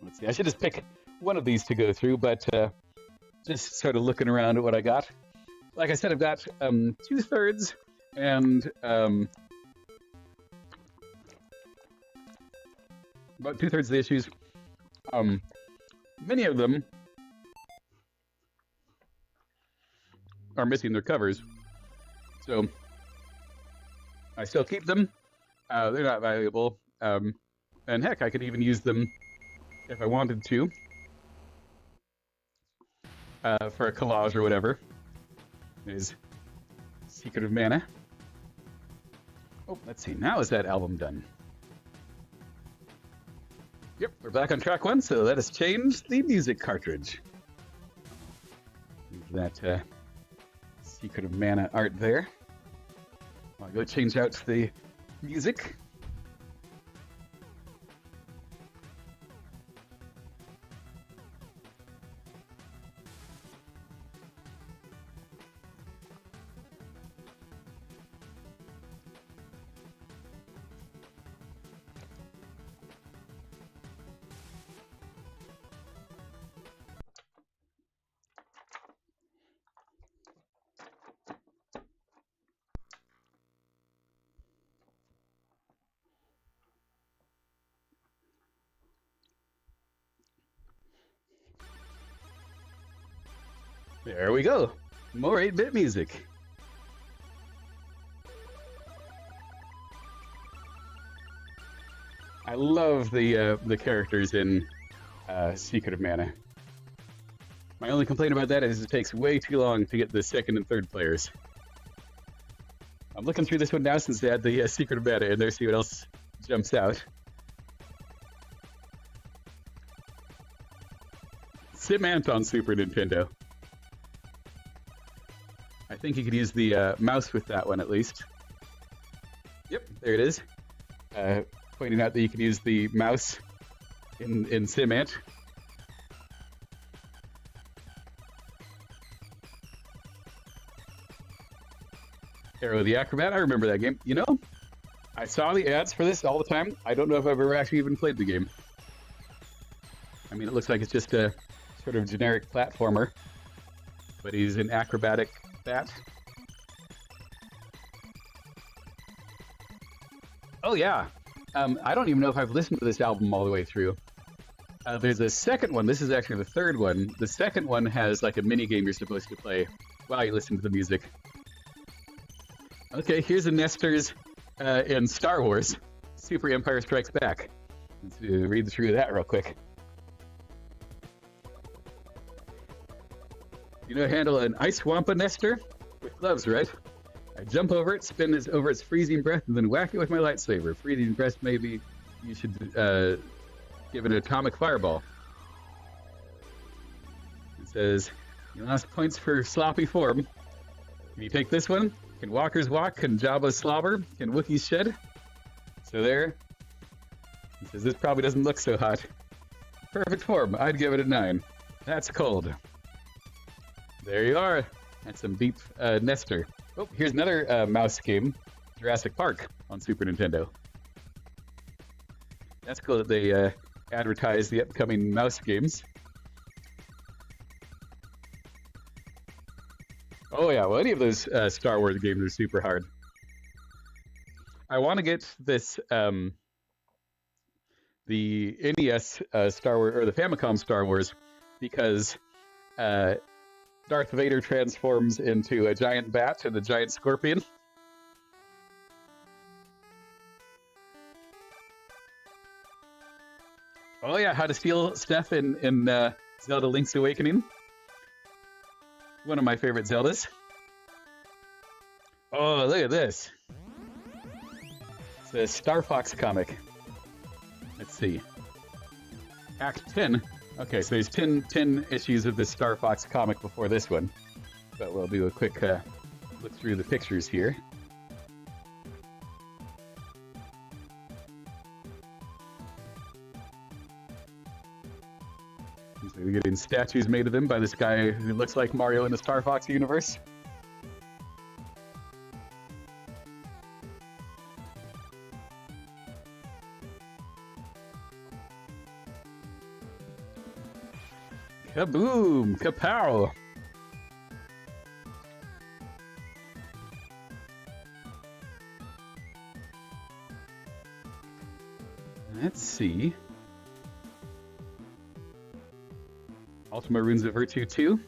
Let's see, I should just pick one of these to go through, but just sort of looking around at what I got. Like I said, I've got 2/3 and about 2/3 of the issues. Many of them are missing their covers, so I still keep them. They're not valuable, and heck, I could even use them if I wanted to, for a collage or whatever. There's Secret of Mana. Oh, let's see. Now is that album done? Yep, we're back on track 1, so let us change the music cartridge. That Secret of Mana art there. I'll go change out the music. There we go. More 8-bit music. I love the characters in Secret of Mana. My only complaint about that is it takes way too long to get the second and third players. I'm looking through this one now since they had the Secret of Mana in there, see what else jumps out. SimAnt on Super Nintendo. I think you could use the mouse with that one at least. Yep, there it is. Pointing out that you can use the mouse in SimAnt. Arrow the Acrobat, I remember that game. You know, I saw the ads for this all the time. I don't know if I've ever actually even played the game. I mean, it looks like it's just a sort of generic platformer, but he's an acrobatic bat. Oh yeah, I don't even know if I've listened to this album all the way through. There's a second one. This is actually the third one. The second one has like a mini game you're supposed to play while you listen to the music. Okay, here's a Nestors in Star Wars, Super Empire Strikes Back. Let's read through that real quick. You know how to handle an Ice Wampa Nestor? With gloves, right? I jump over it, spin it over its freezing breath, and then whack it with my lightsaber. Freezing breath, maybe you should give it an atomic fireball. It says, you lost points for sloppy form. Can you take this one? Can walkers walk? Can Jabba slobber? Can Wookiees shed? So there. It says, this probably doesn't look so hot. Perfect form. I'd give it a 9. That's cold. There you are. That's some deep Nestor. Oh, here's another mouse game, Jurassic Park on Super Nintendo. That's cool that they advertise the upcoming mouse games. Oh yeah, well any of those Star Wars games are super hard. I want to get this the NES Star Wars or the Famicom Star Wars because Darth Vader transforms into a giant bat and a giant scorpion. Oh yeah, how to steal stuff in Zelda Link's Awakening. One of my favorite Zeldas. Oh, look at this. It's a Star Fox comic. Let's see. Act 10. Okay, so there's 10 issues of the Star Fox comic before this one. But we'll do a quick look through the pictures here. So we're getting statues made of them by this guy who looks like Mario in the Star Fox universe. Kaboom! Kapow! Let's see. Ultima Runes of Virtue 2.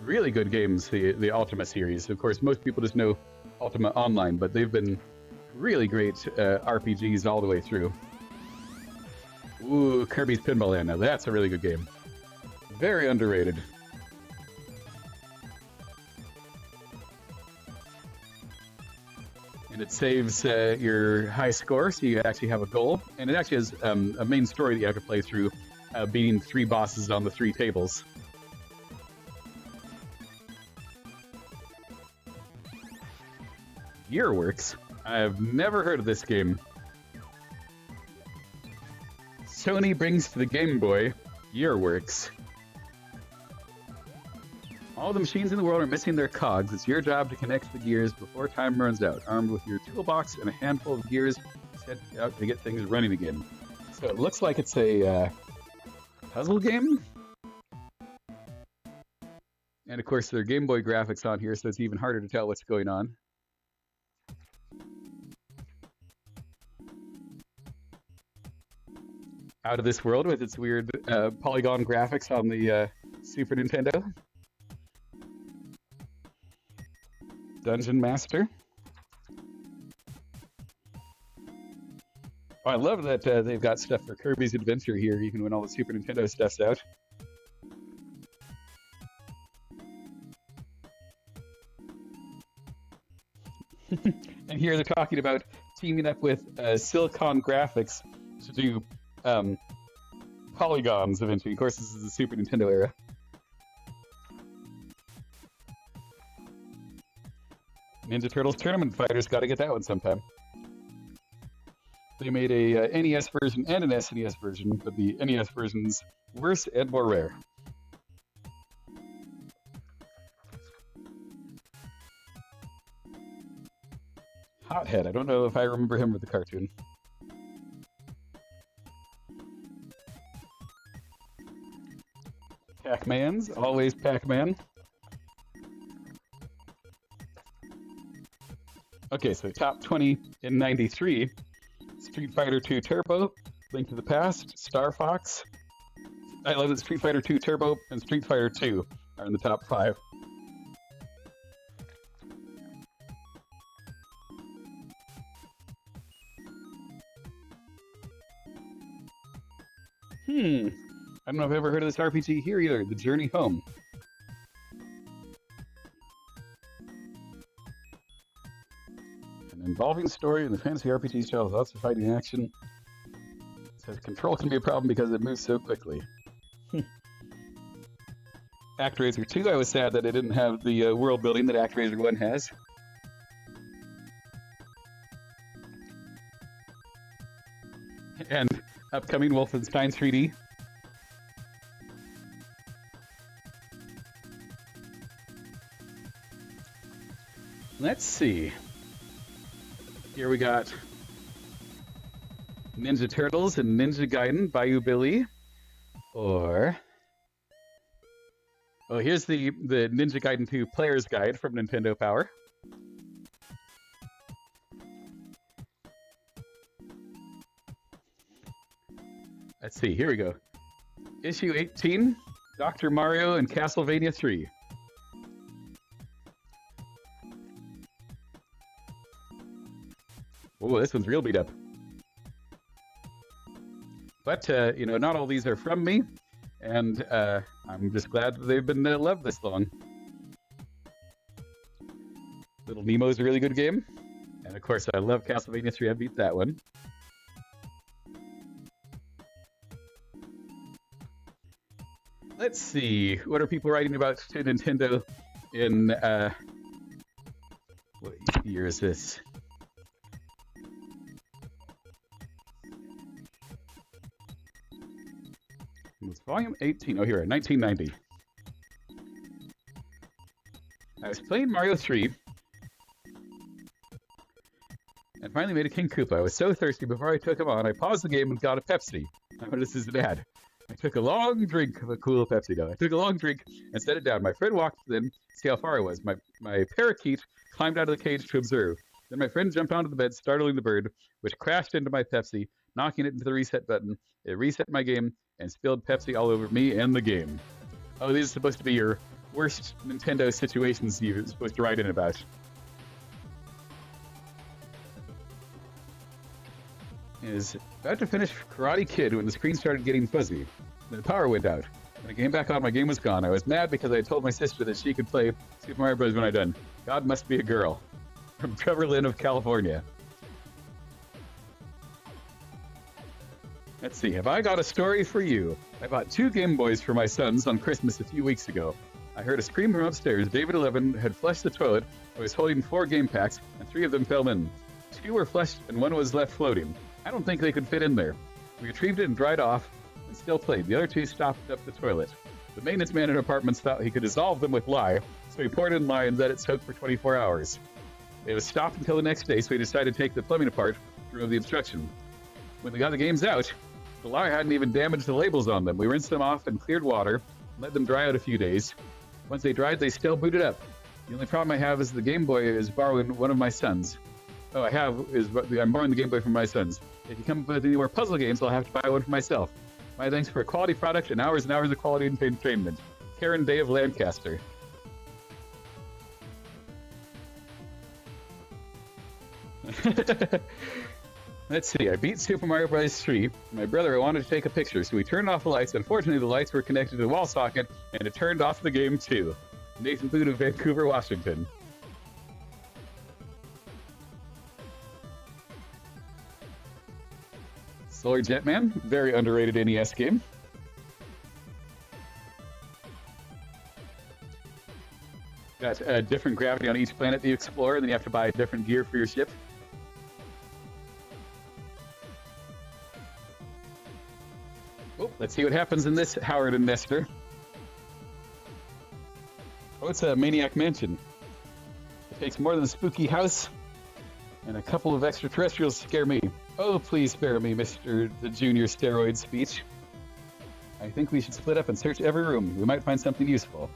Really good games, the Ultima series. Of course, most people just know Ultima Online, but they've been really great RPGs all the way through. Ooh, Ooh, Kirby's Pinball Land. Now that's a really good game. Very underrated. And it saves your high score, so you actually have a goal. And it actually has a main story that you have to play through, beating 3 bosses on the 3 tables. Gearworks? I've never heard of this game. Sony brings to the Game Boy Gearworks. All the machines in the world are missing their cogs. It's your job to connect the gears before time runs out. Armed with your toolbox and a handful of gears, set out to get things running again. So it looks like it's a puzzle game? And of course there are Game Boy graphics on here, so it's even harder to tell what's going on. Out of this world with its weird polygon graphics on the Super Nintendo. Dungeon Master. Oh, I love that they've got stuff for Kirby's Adventure here, even when all the Super Nintendo stuff's out. And here they're talking about teaming up with Silicon Graphics to do polygons eventually. Of course, this is the Super Nintendo era. Ninja Turtles Tournament Fighters, gotta get that one sometime. They made a NES version and an SNES version, but the NES version's worse and more rare. Hothead, I don't know if I remember him with the cartoon. Pac-Man's, always Pac-Man. Okay, so top 20 in 93. Street Fighter II Turbo, Link to the Past, Star Fox. I love that Street Fighter II Turbo and Street Fighter II are in the top 5. I don't know if I've ever heard of this RPG here either, The Journey Home. An involving story in the fantasy RPG style with lots of fighting action. It says control can be a problem because it moves so quickly. ActRaiser 2, I was sad that it didn't have the world building that ActRaiser 1 has. And upcoming Wolfenstein 3D. Let's see. Here we got Ninja Turtles and Ninja Gaiden, Bayou Billy. Or... oh, here's the Ninja Gaiden 2 Player's Guide from Nintendo Power. Let's see, here we go. Issue 18, Dr. Mario and Castlevania 3. Oh, this one's real beat up. But, you know, not all these are from me, and I'm just glad that they've been loved this long. Little Nemo's a really good game, and of course I love Castlevania 3, I beat that one. Let's see, what are people writing about to Nintendo in, what year is this? It's volume 18. Oh, here, 1990. I was playing Mario 3 and finally made a King Koopa. I was so thirsty before I took him on, I paused the game and got a Pepsi. I noticed this is an ad. I took a long drink of a cool Pepsi. No, I took a long drink and set it down. My friend walked in to see how far I was. My parakeet climbed out of the cage to observe. Then my friend jumped onto the bed, startling the bird, which crashed into my Pepsi, knocking it into the reset button. It reset my game and spilled Pepsi all over me and the game. Oh, these are supposed to be your worst Nintendo situations you're supposed to write in about. is about to finish Karate Kid when the screen started getting fuzzy. Then the power went out. When I came back on, my game was gone. I was mad because I had told my sister that she could play Super Mario Bros. When I done. God must be a girl. From Trevor Lynn of California. Let's see, have I got a story for you? I bought 2 Game Boys for my sons on Christmas a few weeks ago. I heard a scream from upstairs. David 11 had flushed the toilet. I was holding 4 game packs, and 3 of them fell in. 2 were flushed, and 1 was left floating. I don't think they could fit in there. We retrieved it and dried off, and still played. The other 2 stopped up the toilet. The maintenance man in apartments thought he could dissolve them with lye, so he poured in lye and let it soak for 24 hours. It was stopped until the next day, so he decided to take the plumbing apart to remove the obstruction. When they got the games out, the lye hadn't even damaged the labels on them. We rinsed them off in cleared water, and let them dry out a few days. Once they dried, they still booted up. The only problem I have is the Game Boy is borrowing one of my sons. Oh, I'm borrowing the Game Boy from my sons. If you come up with any more puzzle games, I'll have to buy one for myself. My thanks for a quality product and hours of quality entertainment. Karen Day of Lancaster. Let's see, I beat Super Mario Bros. 3. My brother wanted to take a picture, so we turned off the lights. Unfortunately, the lights were connected to the wall socket, and it turned off the game too. Nathan Boone of Vancouver, Washington. Solar Jetman, very underrated NES game. Got a different gravity on each planet that you explore, and then you have to buy different gear for your ship. Oh, let's see what happens in this Howard and Nestor. Oh, it's a Maniac Mansion. It takes more than a spooky house and a couple of extraterrestrials to scare me. Oh, please spare me, Mr. the Junior Steroid Speech. I think we should split up and search every room. We might find something useful.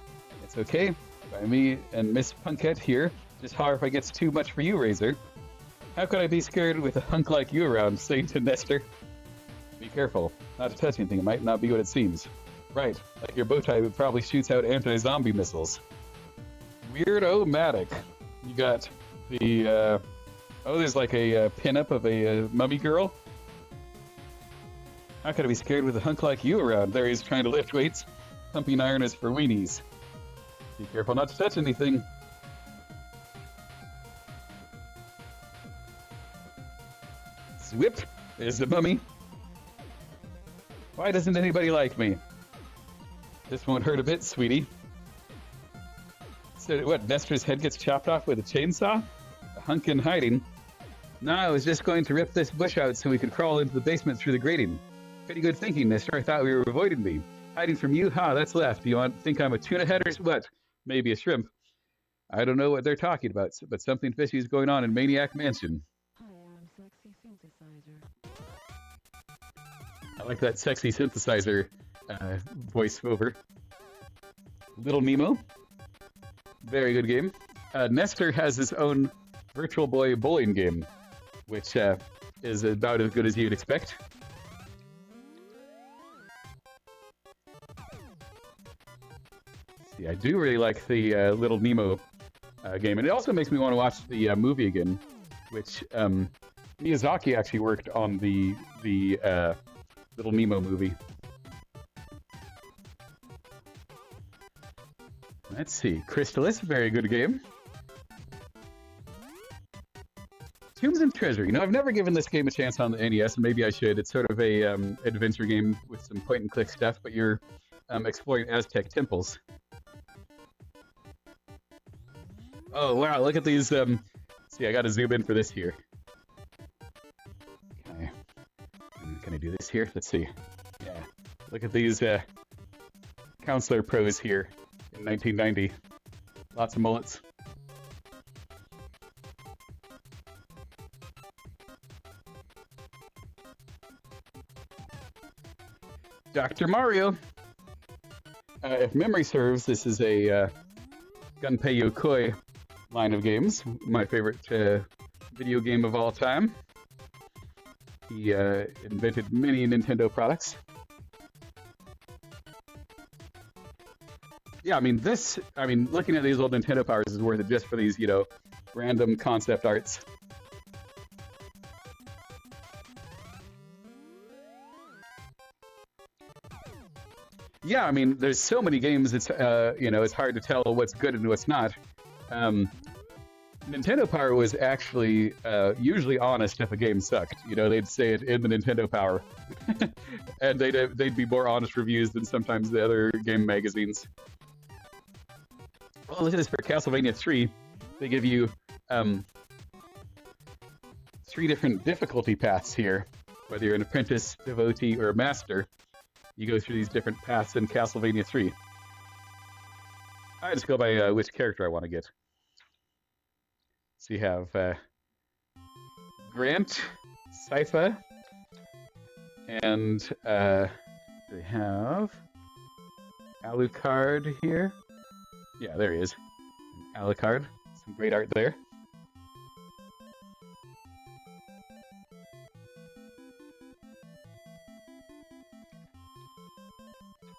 It's okay by me and Miss Punkette here. Just holler if I gets too much for you, Razor. How could I be scared with a hunk like you around, saying to Nestor? Be careful, not to touch anything. It might not be what it seems. Right, like your bow tie probably shoots out anti-zombie missiles. Weirdo-matic. You got the, oh, there's like a pin-up of a mummy girl. How could I be scared with a hunk like you around? There he's trying to lift weights. Pumping iron is for weenies. Be careful not to touch anything. Zwip! There's the mummy. Why doesn't anybody like me? This won't hurt a bit, sweetie. So what, Nestor's head gets chopped off with a chainsaw? A hunk in hiding? No, I was just going to rip this bush out so we could crawl into the basement through the grating. Pretty good thinking, Nestor. I thought we were avoiding me. Hiding from you? Ha, that's left. Do you think I'm a tuna head or what? Maybe a shrimp. I don't know what they're talking about, but something fishy is going on in Maniac Mansion. Hi, I'm Sexy Synthesizer. I like that sexy synthesizer voiceover. Little Nemo. Very good game. Nestor has his own Virtual Boy bowling game, which is about as good as you'd expect. See, I do really like the Little Nemo game, and it also makes me want to watch the movie again, which Miyazaki actually worked on the Little Nemo movie. Let's see, Crystalis, very good game. Tombs and Treasure. You know, I've never given this game a chance on the NES, and maybe I should. It's sort of a adventure game with some point-and-click stuff, but you're exploring Aztec temples. Oh, wow, look at these. See, I got to zoom in for this here. Can I do this here? Let's see. Yeah, look at these counselor pros here in 1990. Lots of mullets. Dr. Mario. If memory serves, this is a Gunpei Yokoi line of games. My favorite video game of all time. He invented many Nintendo products. Yeah, I mean, looking at these old Nintendo powers is worth it just for these, you know, random concept arts. Yeah, I mean, there's so many games. It's it's hard to tell what's good and what's not. Nintendo Power was actually usually honest if a game sucked. They'd say it in the Nintendo Power, and they'd be more honest reviews than sometimes the other game magazines. Well, look at this for Castlevania 3. They give you 3 different difficulty paths here. Whether you're an apprentice, devotee, or a master, you go through these different paths in Castlevania 3. I just go by which character I want to get. So you have Grant, Sypha, and they have Alucard here. Yeah, there he is. Alucard. Some great art there.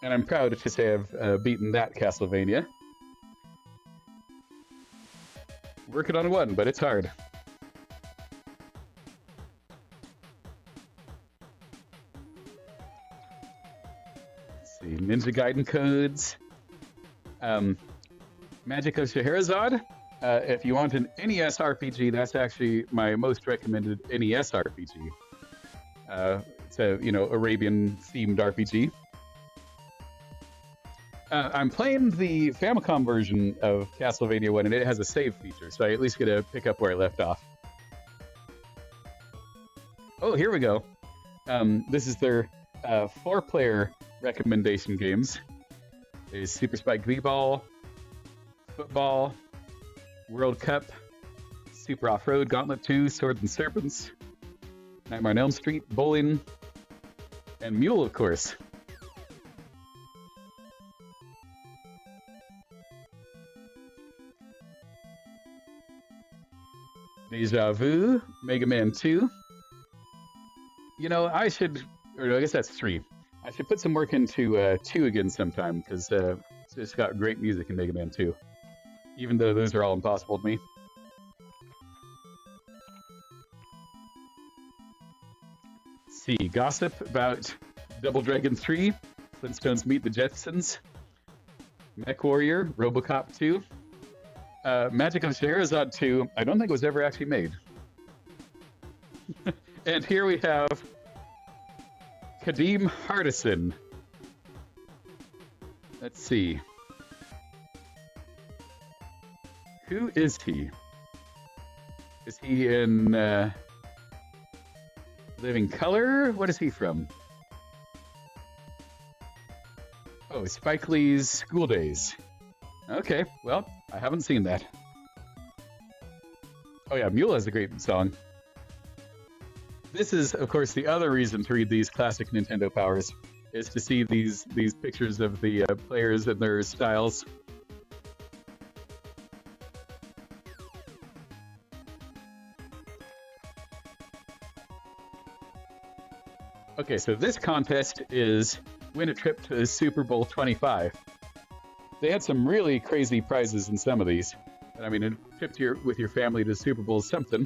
And I'm proud to say I've beaten that Castlevania. Working on one, but it's hard. Let's see, Ninja Gaiden codes. Magic of Scheherazade. If you want an NES RPG, that's actually my most recommended NES RPG. It's a Arabian-themed RPG. I'm playing the Famicom version of Castlevania 1, and it has a save feature, so I at least get to pick up where I left off. Oh, here we go. This is their 4-player recommendation games. There's Super Spike V-Ball, Football, World Cup, Super Off-Road, Gauntlet 2, Swords and Serpents, Nightmare on Elm Street, Bowling, and Mule, of course. Deja Vu, Mega Man 2. I guess that's 3. I should put some work into 2 again sometime, because it's just got great music in Mega Man 2. Even though those are all impossible to me. Let's see, gossip about Double Dragon 3, Flintstones Meet the Jetsons, Mech Warrior, Robocop 2. Magic of Scheherazade 2, I don't think it was ever actually made. And here we have Kadeem Hardison. Let's see. Who is he? Is he in Living Color? What is he from? Oh, Spike Lee's School Days. Okay, well, I haven't seen that. Oh yeah, Mule has a great song. This is, of course, the other reason to read these classic Nintendo Powers, is to see these pictures of the players and their styles. Okay, so this contest is win a trip to Super Bowl 25. They had some really crazy prizes in some of these. I mean, a trip with your family to Super Bowl is something.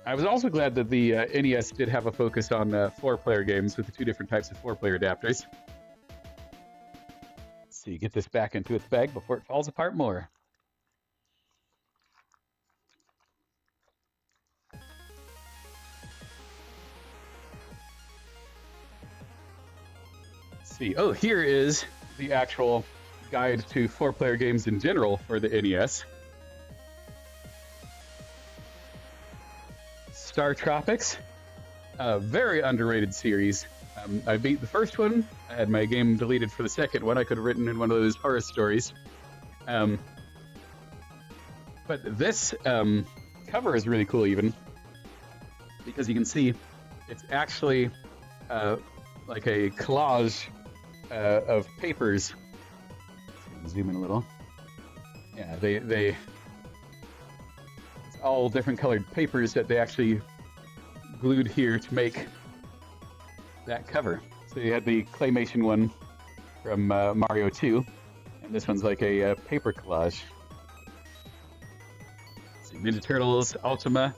I was also glad that the NES did have a focus on 4-player games with the 2 different types of 4-player adapters. Let's see, get this back into its bag before it falls apart more. See. Oh, here is the actual guide to 4-player games in general for the NES. Star Tropics, a very underrated series. I beat the first one. I had my game deleted for the second one. I could have written in one of those horror stories. But this cover is really cool, even, because you can see it's actually like a collage of papers. Zoom in a little. Yeah, it's all different colored papers that they actually glued here to make that cover. So you had the claymation one from Mario 2, and this one's like a paper collage. Let's see, Ninja Turtles, Ultima.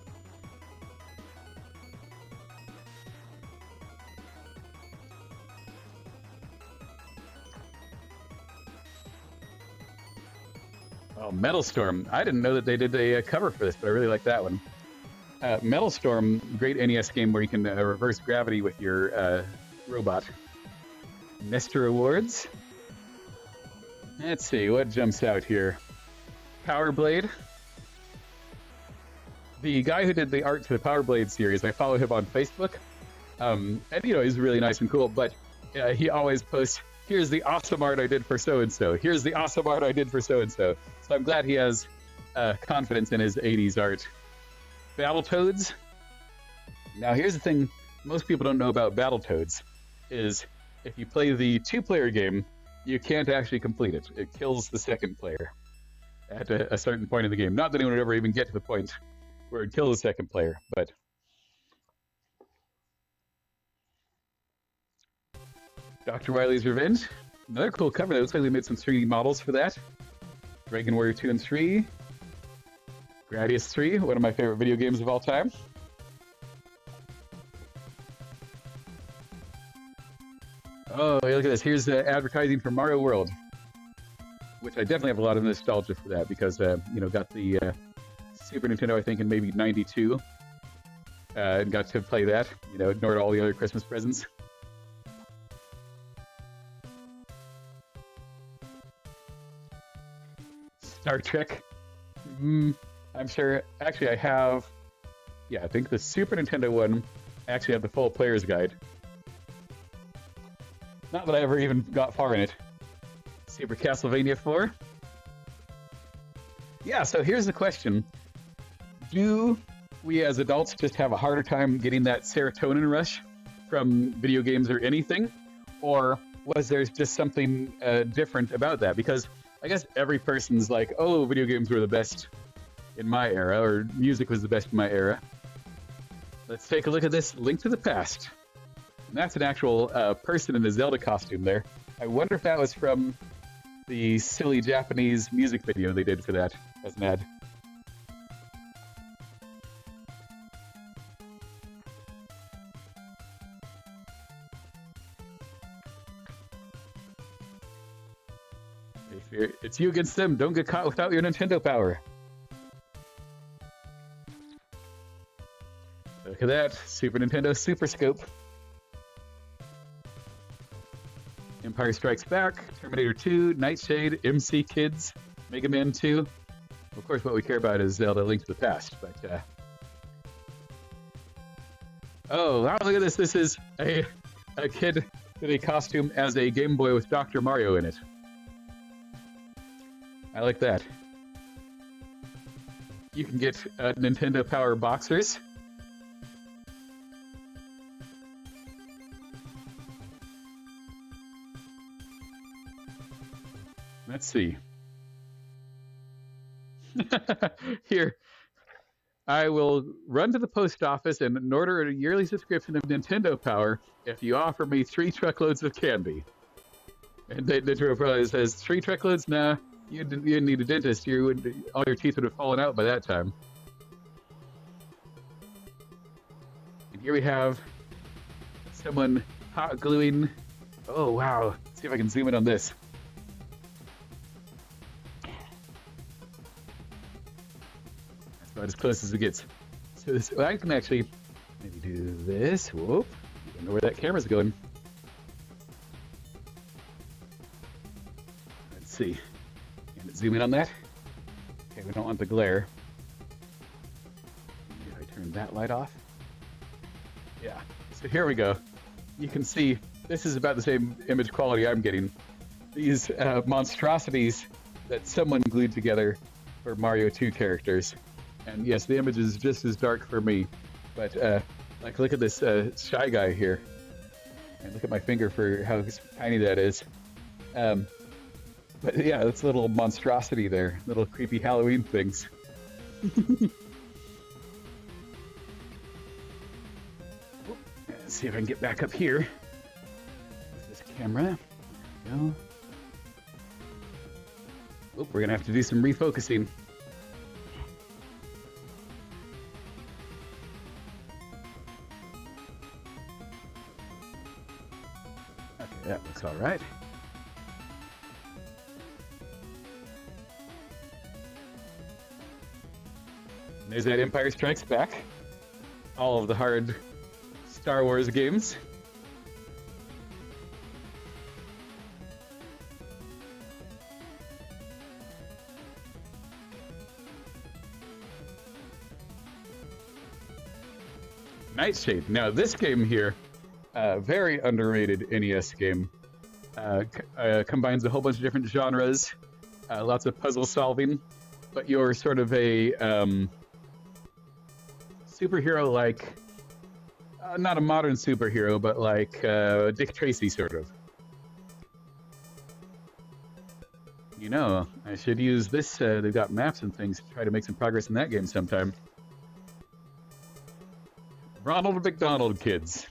Oh, Metal Storm. I didn't know that they did a cover for this, but I really like that one. Metal Storm, great NES game where you can reverse gravity with your robot. Nestor Awards. Let's see, what jumps out here? Power Blade. The guy who did the art to the Power Blade series, I follow him on Facebook. And, you know, he's really nice and cool, but he always posts, here's the awesome art I did for so-and-so. Here's the awesome art I did for so-and-so. So I'm glad he has confidence in his 80s art. Battletoads. Now, here's the thing most people don't know about Battletoads, is if you play the two-player game, you can't actually complete it. It kills the second player at a certain point in the game. Not that anyone would ever even get to the point where it kills the second player, but... Dr. Wily's Revenge. Another cool cover. That looks like they made some 3D models for that. Dragon Warrior 2 and 3. Gradius 3, one of my favorite video games of all time. Oh, look at this. Here's advertising for Mario World, which I definitely have a lot of nostalgia for that because, you know, got the Super Nintendo, I think, in maybe '92, and got to play that. You know, ignored all the other Christmas presents. Star Trek. I'm sure. Actually, I have. Yeah, I think the Super Nintendo one. I actually have the full player's guide. Not that I ever even got far in it. Super Castlevania 4. Yeah, so here's the question. Do we as adults just have a harder time getting that serotonin rush from video games or anything? Or was there just something different about that? Because I guess every person's like, oh, video games were the best in my era, or music was the best in my era. Let's take a look at this Link to the Past. And that's an actual person in the Zelda costume there. I wonder if that was from the silly Japanese music video they did for that as an ad. It's you against them. Don't get caught without your Nintendo power. Look at that. Super Nintendo Super Scope. Empire Strikes Back, Terminator 2, Nightshade, MC Kids, Mega Man 2. Of course, what we care about is Zelda Link to the Past, but... Oh, wow, look at this. This is a kid with a costume as a Game Boy with Dr. Mario in it. I like that. You can get Nintendo Power boxers. Let's see. Here, I will run to the post office and order a yearly subscription of Nintendo Power if you offer me 3 truckloads of candy. And Nintendo probably says, 3 truckloads? Nah, you didn't need a dentist. All your teeth would have fallen out by that time. And here we have someone hot gluing. Oh, wow. Let's see if I can zoom in on this. About as close as it gets. So this, well, I can actually maybe do this. Whoop! I don't know where that camera's going. Let's see. Can it zoom in on that? Okay, we don't want the glare. Maybe if I turn that light off. Yeah. So here we go. You can see this is about the same image quality I'm getting. These monstrosities that someone glued together for Mario 2 characters. And yes, the image is just as dark for me, but like look at this Shy Guy here, and look at my finger for how tiny that is. But yeah, that's a little monstrosity there, little creepy Halloween things. Let's see if I can get back up here with this camera. There we go. Oh, we're gonna have to do some refocusing. That looks all right. there's that Empire Strikes Back. All of the hard Star Wars games. Nightshade. Now this game here, very underrated NES game. Combines a whole bunch of different genres, lots of puzzle solving, but you're sort of a superhero like, not a modern superhero, but like Dick Tracy sort of. You know, I should use this, they've got maps and things to try to make some progress in that game sometime. Ronald McDonald, kids.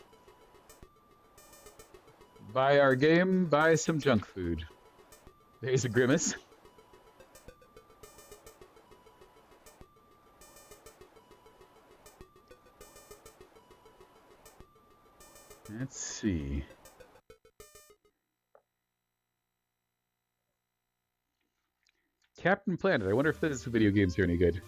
Buy our game, buy some junk food. There's a grimace. Let's see. Captain Planet. I wonder if this video games are any good.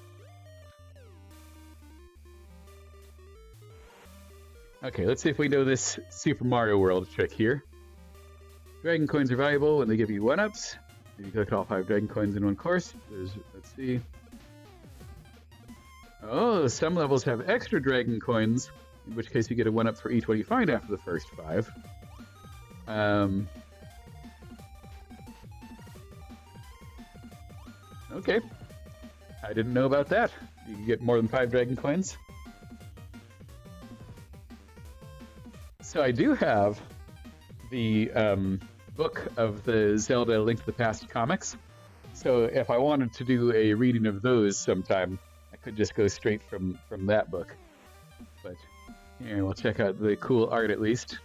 Okay, let's see if we know this Super Mario World trick here. Dragon coins are valuable when they give you 1-ups. You collect all 5 dragon coins in one course. Let's see. Oh, some levels have extra dragon coins, in which case you get a 1-up for each one you find after the first 5. Okay. I didn't know about that. You can get more than 5 dragon coins. So I do have the book of the Zelda Link to the Past comics. So if I wanted to do a reading of those sometime, I could just go straight from that book. But here, we'll check out the cool art at least.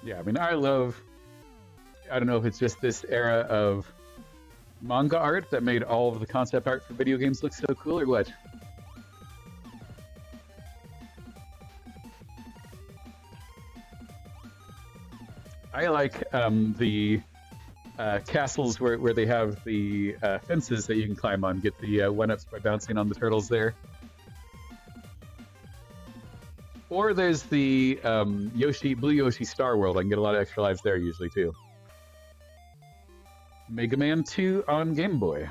Yeah, I mean, I don't know if it's just this era of manga art that made all of the concept art for video games look so cool, or what? I like the castles where they have the fences that you can climb on, get the 1-ups by bouncing on the turtles there. Or there's the Blue Yoshi Star World. I can get a lot of extra lives there usually too. Mega Man 2 on Game Boy.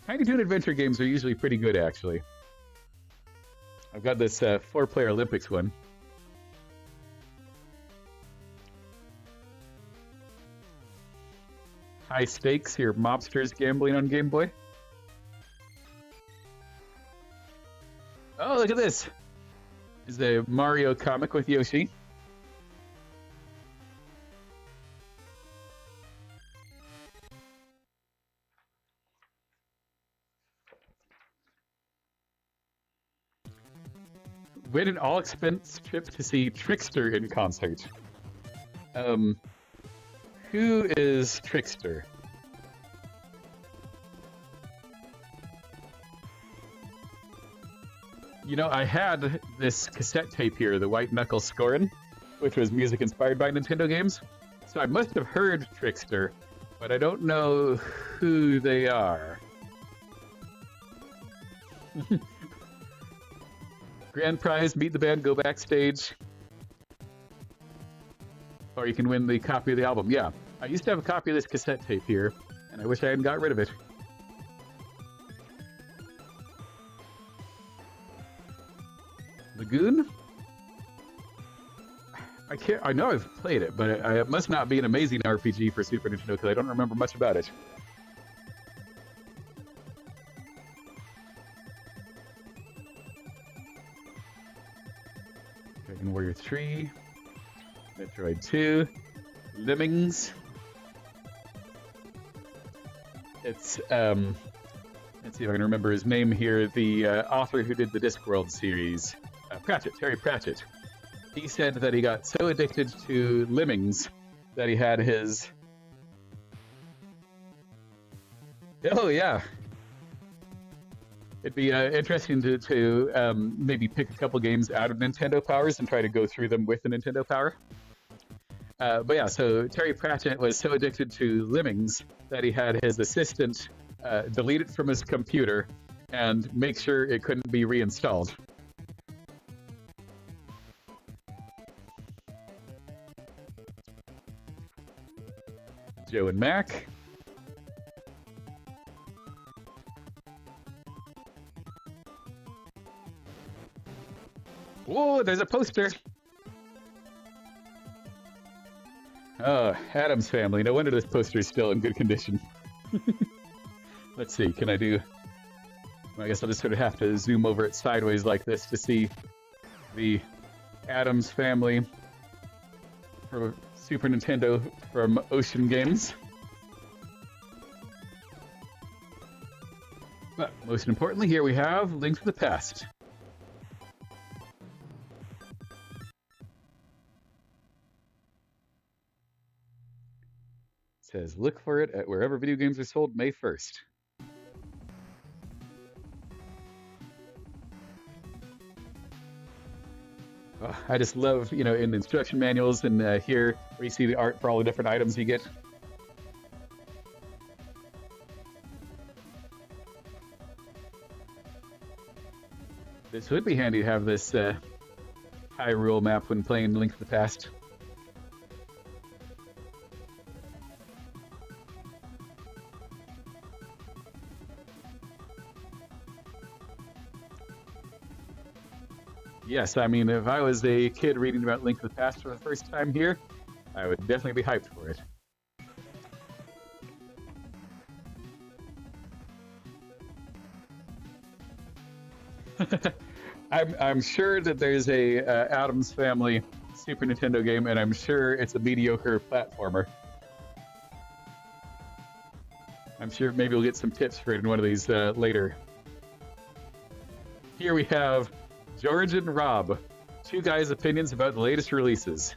Tiny Toon Adventure games are usually pretty good, actually. I've got this 4-player Olympics one. High Stakes, your mobsters gambling on Game Boy. Oh, look at this! It's a Mario comic with Yoshi. Win an all-expense trip to see Trickster in concert. Who is Trickster? You know, I had this cassette tape here, the White Knuckle Scorin', which was music inspired by Nintendo games. So I must have heard Trickster, but I don't know who they are. Grand prize, meet the band, go backstage. Or you can win the copy of the album. Yeah, I used to have a copy of this cassette tape here, and I wish I hadn't got rid of it. Lagoon? I know I've played it, but it must not be an amazing RPG for Super Nintendo because I don't remember much about it. Dragon Warrior 3, Metroid 2, Lemmings. It's let's see if I can remember his name here. The author who did the Discworld series, Pratchett, Terry Pratchett. He said that he got so addicted to Lemmings that he had his. Oh yeah. It'd be interesting to maybe pick a couple games out of Nintendo Powers and try to go through them with the Nintendo Power. But yeah, so Terry Pratchett was so addicted to Lemmings that he had his assistant delete it from his computer and make sure it couldn't be reinstalled. Joe and Mac. Whoa, there's a poster. Oh, Addams Family. No wonder this poster is still in good condition. Let's see, can I do... I guess I'll just sort of have to zoom over it sideways like this to see the Addams Family for Super Nintendo from Ocean Games. But most importantly, here we have Link to the Past. It says, look for it at wherever video games are sold May 1st. Oh, I just love, in the instruction manuals and here where you see the art for all the different items you get. This would be handy to have this Hyrule map when playing Link to the Past. Yes, I mean, if I was a kid reading about Link to the Past for the first time here, I would definitely be hyped for it. I'm sure that there's a Addams Family Super Nintendo game, and I'm sure it's a mediocre platformer. I'm sure maybe we'll get some tips for it in one of these later. Here we have George and Rob, two guys' opinions about the latest releases.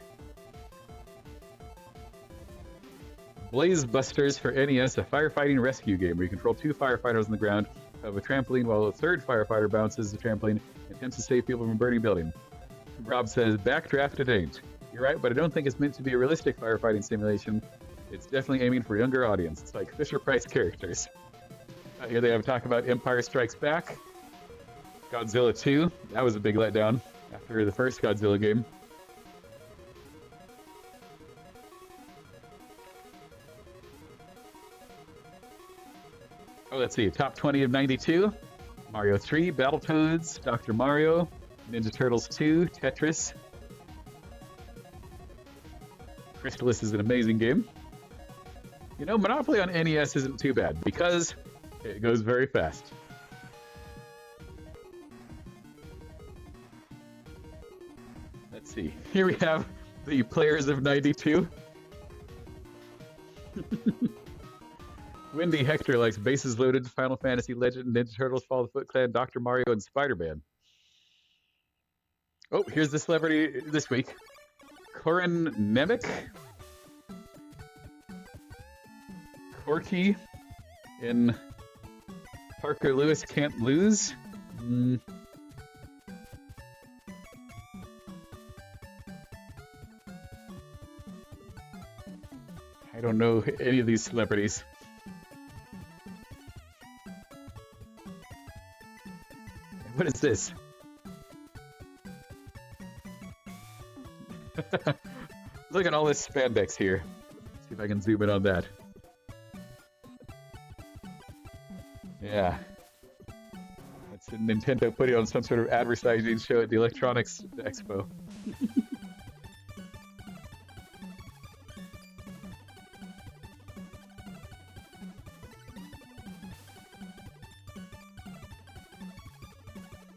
Blaze Busters for NES, a firefighting rescue game where you control two firefighters on the ground of a trampoline while a third firefighter bounces the trampoline and attempts to save people from a burning building. Rob says, backdraft it ain't. You're right, but I don't think it's meant to be a realistic firefighting simulation. It's definitely aiming for a younger audience. It's like Fisher-Price characters. Here they have a talk about Empire Strikes Back. Godzilla 2, that was a big letdown after the first Godzilla game. Oh, let's see, top 20 of 92. Mario 3, Battletoads, Dr. Mario, Ninja Turtles 2, Tetris. Crystalis is an amazing game. Monopoly on NES isn't too bad because it goes very fast. Let's see. Here we have the players of 92. Wendy Hector likes Bases Loaded, Final Fantasy Legend, Ninja Turtles, Fall of the Foot Clan, Dr. Mario, and Spider-Man. Oh, here's the celebrity this week. Corin Nemec. Corky in Parker Lewis Can't Lose. I don't know any of these celebrities. What is this? Look at all this spandex here. See if I can zoom in on that. Yeah. That's Nintendo putting on some sort of advertising show at the Electronics Expo.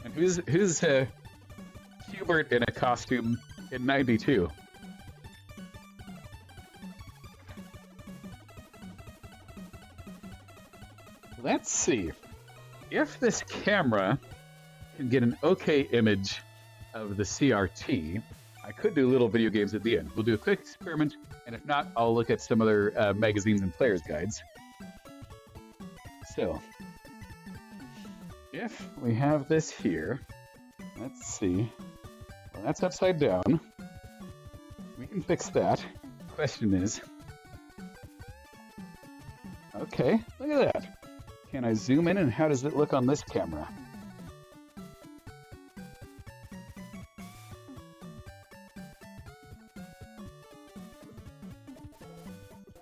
And who's Hubert in a costume in 92? let's see. If this camera can get an okay image of the CRT, I could do little video games at the end. We'll do a quick experiment, and if not, I'll look at some other magazines and players' guides. So, if we have this here, let's see. Well, that's upside down. We can fix that. Question is, okay, look at that. Can I zoom in, and how does it look on this camera?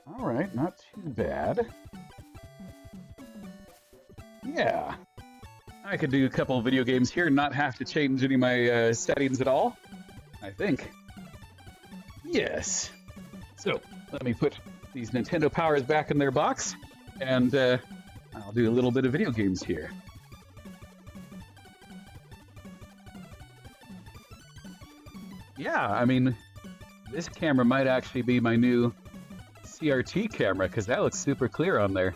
All right, not too bad. Yeah. I could do a couple of video games here and not have to change any of my settings at all, I think. Yes. So, let me put these Nintendo Powers back in their box, and I'll do a little bit of video games here. Yeah, I mean, this camera might actually be my new CRT camera, because that looks super clear on there.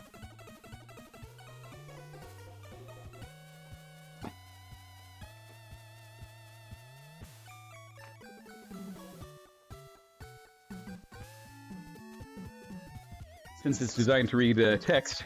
Since it's designed to read text.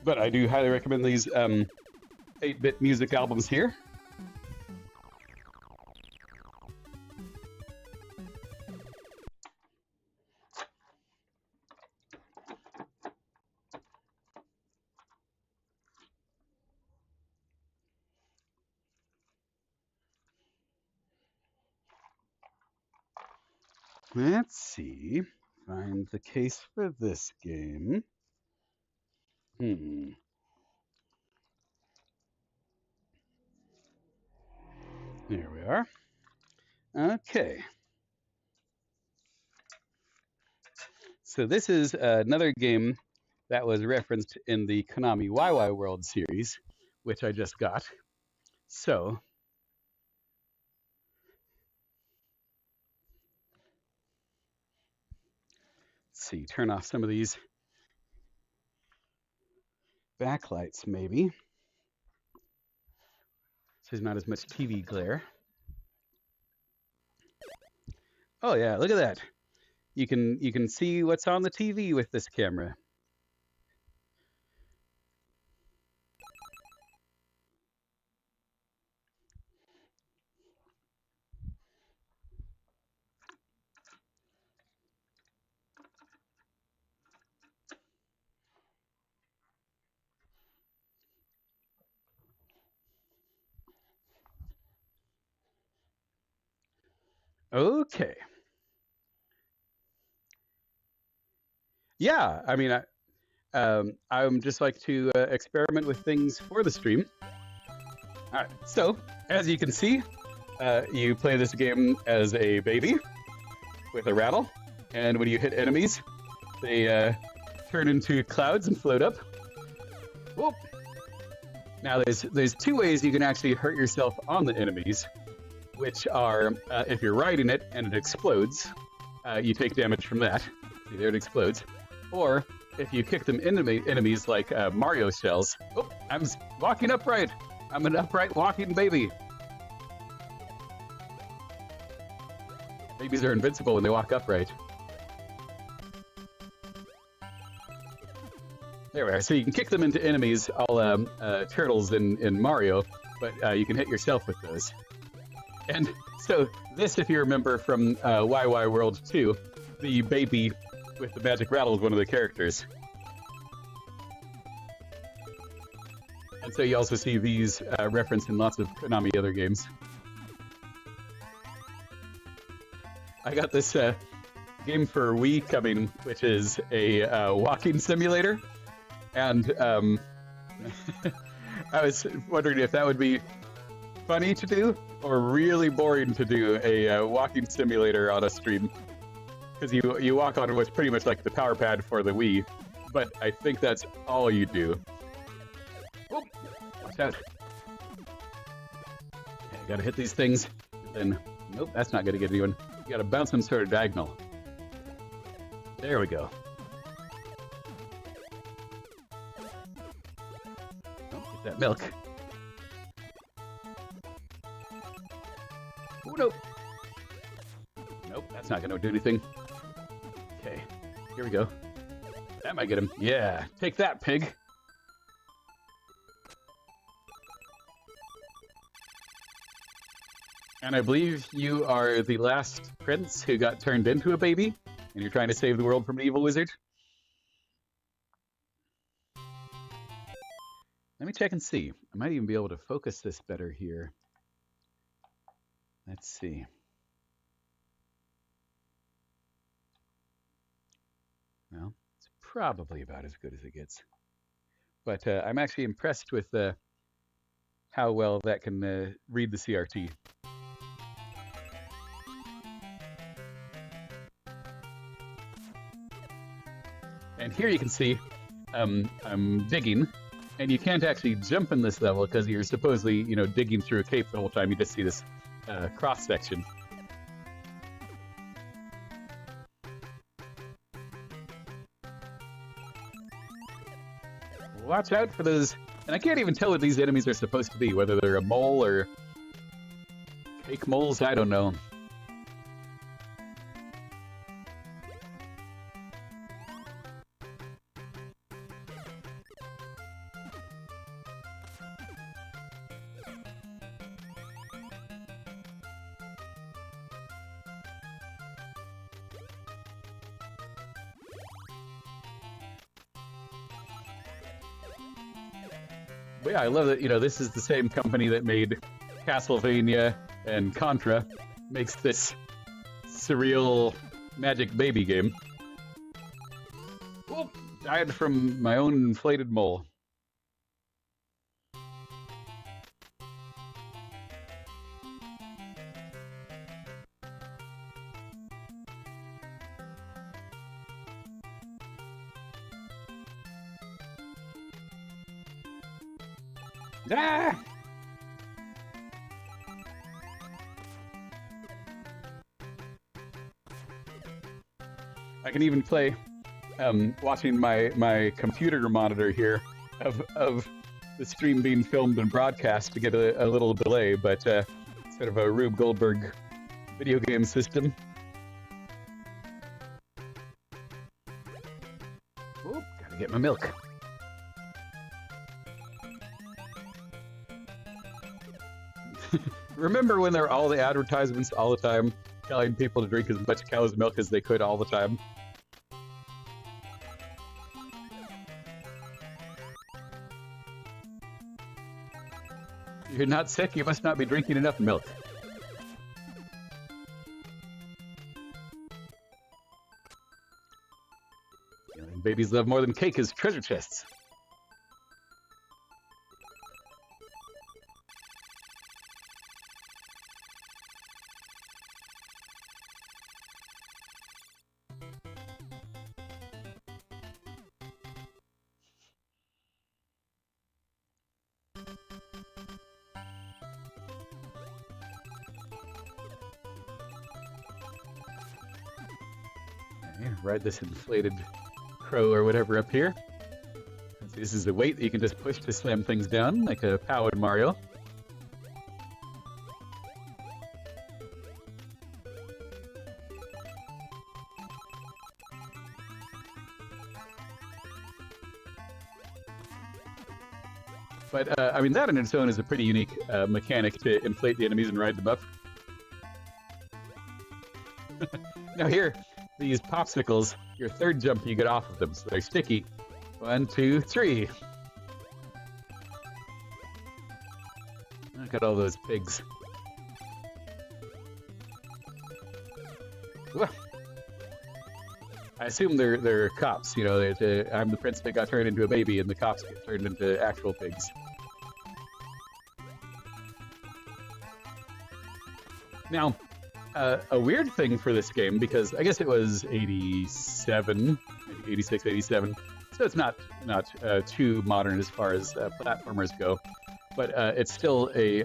But I do highly recommend these 8-bit music albums here. Let's see. Find the case for this game. There we are. Okay. So this is another game that was referenced in the Konami YY World series, which I just got. So, let's see, turn off some of these backlights maybe, so there's not as much TV glare. Oh yeah, look at that. You can see what's on the TV with this camera. Okay. Yeah, I mean, I'm just like to experiment with things for the stream. All right, so as you can see, you play this game as a baby with a rattle, and when you hit enemies, they turn into clouds and float up. Whoop. Now there's two ways you can actually hurt yourself on the enemies, which are if you're riding it and it explodes, you take damage from that. See, there it explodes. Or if you kick them enemies like Mario shells. Oh, I'm walking upright. I'm an upright walking baby. Babies are invincible when they walk upright. There we are. So you can kick them into enemies, all turtles in Mario, but you can hit yourself with those. And so this, if you remember from YY World 2, the baby with the magic rattle is one of the characters. And so you also see these referenced in lots of Konami other games. I got this game for Wii coming, which is a walking simulator. And I was wondering if that would be funny to do or really boring to do a walking simulator on a stream. Because you walk on what's pretty much like the power pad for the Wii. But I think that's all you do. Oh, watch out. Okay, gotta hit these things. Then, nope, that's not gonna get anyone. You gotta bounce them sort of diagonal. There we go. Oh, get that milk. Oh, nope. Nope, that's not gonna do anything. Okay, here we go. That might get him. Yeah, take that, pig. And I believe you are the last prince who got turned into a baby, and you're trying to save the world from an evil wizard. Let me check and see. I might even be able to focus this better here. Let's see. Well, it's probably about as good as it gets. But I'm actually impressed with how well that can read the CRT. And here you can see I'm digging, and you can't actually jump in this level because you're supposedly, digging through a cape the whole time. You just see this cross section. Watch out for those, and I can't even tell what these enemies are supposed to be, whether they're a mole or fake moles, I don't know. But yeah, I love that, this is the same company that made Castlevania and Contra, makes this surreal magic baby game. Whoop! Died from my own inflated mole. Ah! I can even play, watching my computer monitor here of the stream being filmed and broadcast to get a little delay, but sort of a Rube Goldberg video game system. Oop, gotta get my milk. Remember when there were all the advertisements all the time telling people to drink as much cow's milk as they could all the time? You're not sick, you must not be drinking enough milk. The only thing babies love more than cake is treasure chests. Ride this inflated crow or whatever up here. This is the weight that you can just push to slam things down, like a POW in Mario. But, I mean, that in its own is a pretty unique mechanic to inflate the enemies and ride them up. Now here, these popsicles, your third jump you get off of them, so they're sticky. 1, 2, 3. Look at all those pigs. Whoa. I assume they're cops. You know, I'm the prince that got turned into a baby, and the cops get turned into actual pigs. Now, a weird thing for this game, because I guess it was 87, maybe 86, 87, so it's not too modern as far as platformers go, but it's still a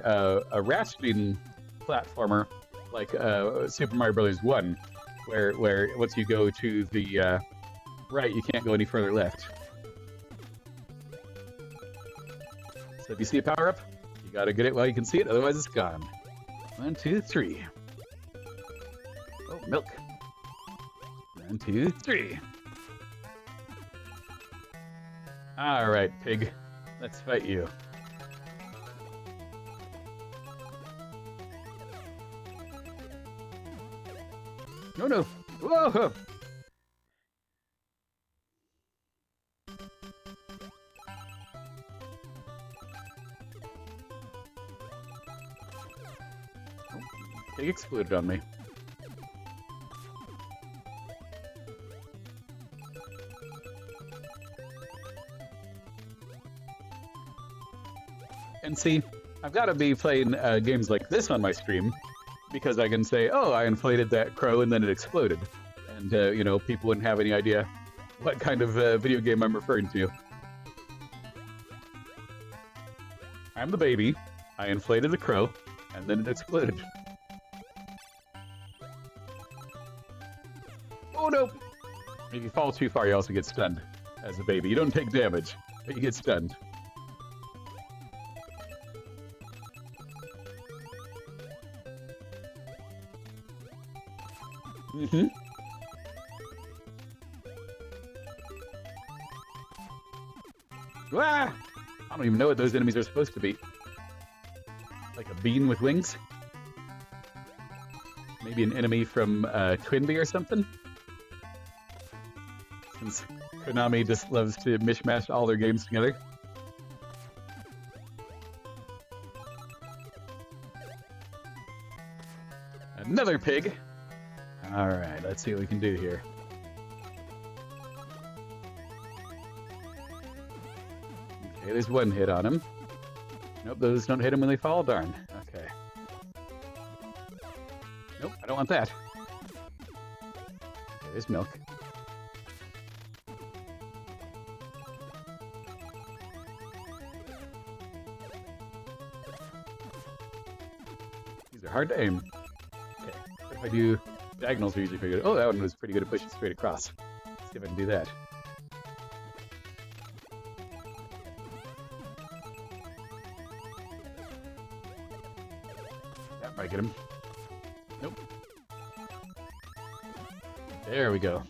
ratcheting platformer like Super Mario Bros. 1, where once you go to the right, you can't go any further left. So if you see a power-up, you gotta get it while you can see it, otherwise it's gone. 1, 2, 3. Oh, milk. 1, 2, 3. All right, pig. Let's fight you. No, no. Whoa! Pig exploded on me. And see, I've got to be playing games like this on my stream because I can say, oh, I inflated that crow and then it exploded. And, you know, people wouldn't have any idea what kind of video game I'm referring to. I'm the baby, I inflated the crow, and then it exploded. Oh no! If you fall too far, you also get stunned as a baby. You don't take damage, but you get stunned. Mm-hmm. Ah! I don't even know what those enemies are supposed to be. Like a bean with wings? Maybe an enemy from Twinbee or something? Since Konami just loves to mishmash all their games together. Another pig! Alright, let's see what we can do here. Okay, there's one hit on him. Nope, those don't hit him when they fall, darn. Okay. Nope, I don't want that. Okay, there's milk. These are hard to aim. Okay, if I do... Diagonals are usually pretty good. Oh, that one was pretty good at pushing straight across. Let's see if I can do that. That might get him. Nope. There we go.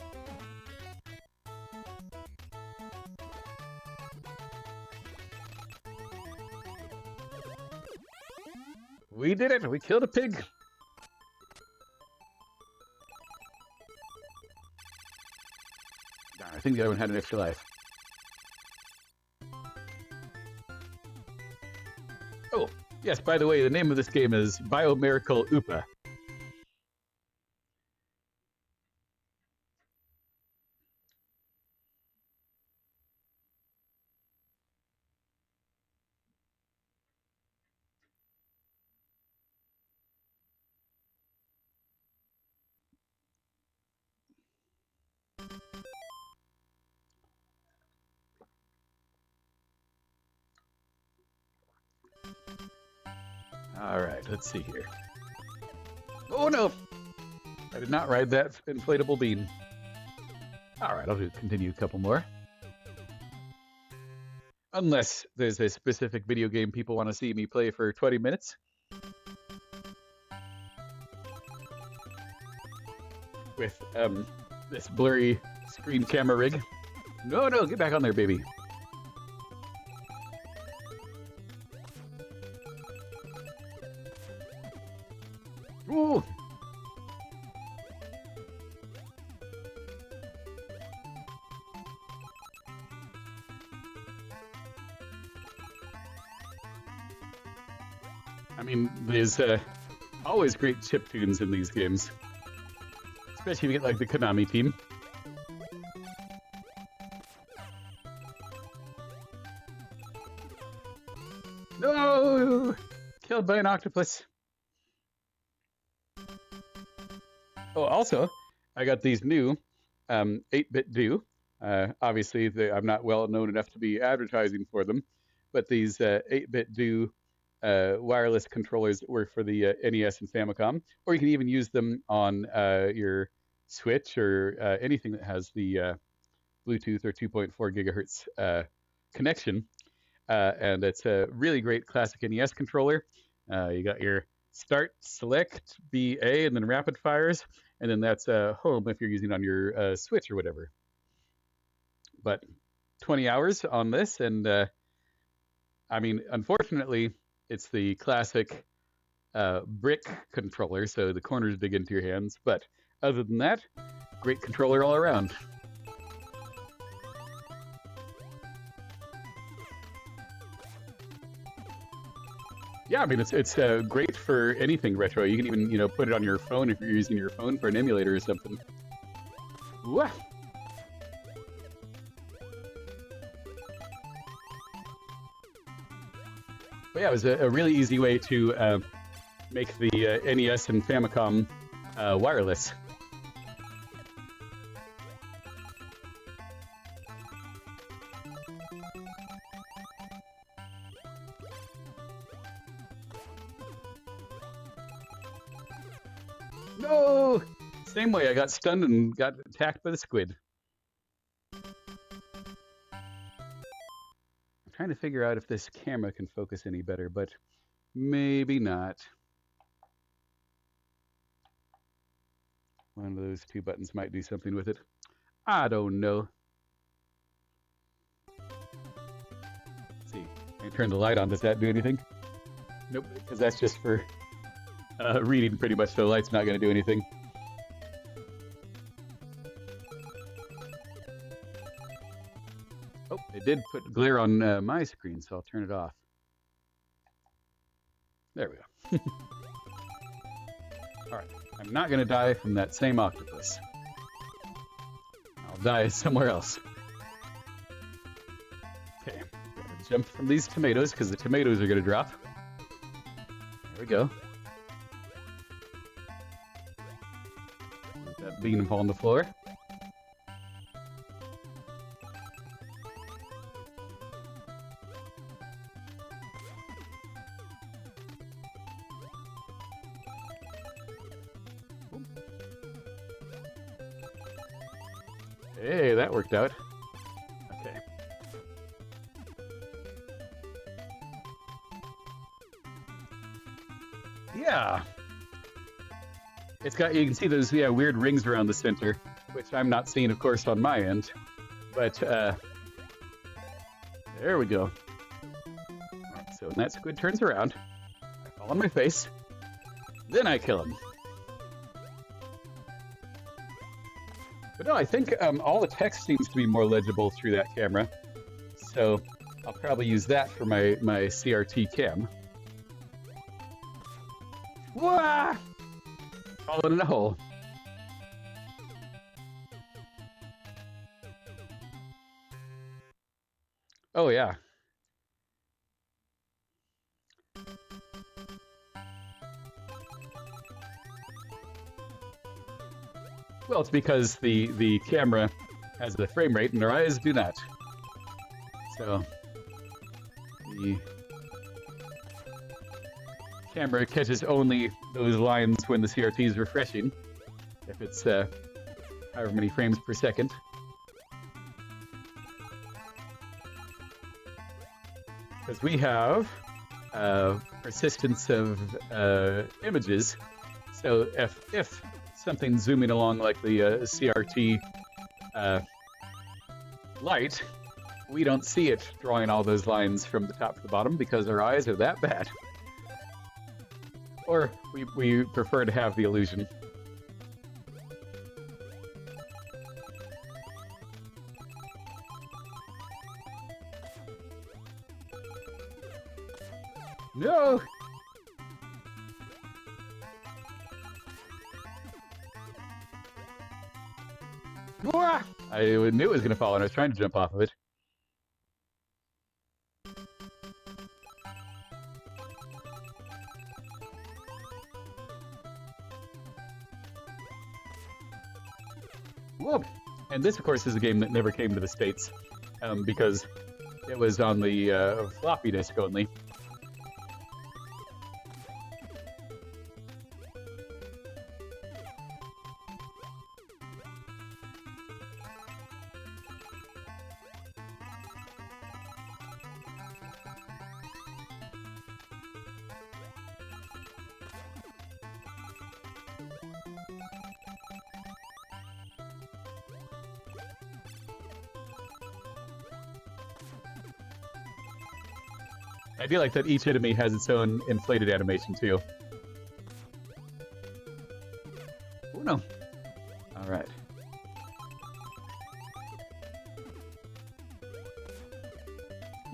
We did it! We killed a pig! I think the other one had an extra life. Oh, yes, by the way, the name of this game is Biomiracle Oopa. Alright, let's see here. Oh no! I did not ride that inflatable bean. Alright, I'll continue a couple more. Unless there's a specific video game people want to see me play for 20 minutes. With, this blurry screen camera rig. No, no, get back on there, baby. Ooh! I mean, there's always great chiptunes in these games. Especially if you get like the Konami team. No! Killed by an octopus. Oh, also, I got these new 8-bit Do. Obviously, I'm not well known enough to be advertising for them, but these 8-bit Do wireless controllers that work for the NES and Famicom, or you can even use them on your Switch or anything that has the Bluetooth or 2.4 gigahertz connection. And it's a really great classic NES controller. You got your start, select, BA, and then rapid fires, and then that's home if you're using it on your Switch or whatever. But 20 hours on this, and I mean, unfortunately, it's the classic brick controller, so the corners dig into your hands. But other than that, great controller all around. Yeah, I mean, it's great for anything retro. You can even, put it on your phone if you're using your phone for an emulator or something. Wah! But yeah, it was a really easy way to make the NES and Famicom wireless. No! Same way, I got stunned and got attacked by the squid. I'm trying to figure out if this camera can focus any better, but maybe not. One of those two buttons might do something with it. I don't know. Let's see, I can turn the light on. Does that do anything? Nope, because that's just for reading pretty much, so the light's not going to do anything. Oh, it did put glare on my screen, so I'll turn it off. There we go. All right, I'm not going to die from that same octopus. I'll die somewhere else. Okay, I'm going to jump from these tomatoes because the tomatoes are going to drop. There we go. Let that bean fall on the floor. Hey, that worked out. Okay. Yeah. It's got, you can see those weird rings around the center, which I'm not seeing, of course, on my end. But there we go. All right, so when that squid turns around, I fall on my face, then I kill him. But no, I think all the text seems to be more legible through that camera. So I'll probably use that for my CRT cam. Wah! Falling in a hole. Oh, yeah. Well, it's because the camera has the frame rate and our eyes do not. So the camera catches only those lines when the CRT is refreshing, if it's however many frames per second. Because we have persistence of images, so if something's zooming along like the CRT light, we don't see it drawing all those lines from the top to the bottom because our eyes are that bad. Or we prefer to have the illusion. No! Wah! I knew it was going to fall, and I was trying to jump off of it. Whoa! And this, of course, is a game that never came to the States because it was on the floppy disk only. I do like that each enemy has its own inflated animation, too. Oh, no. All right.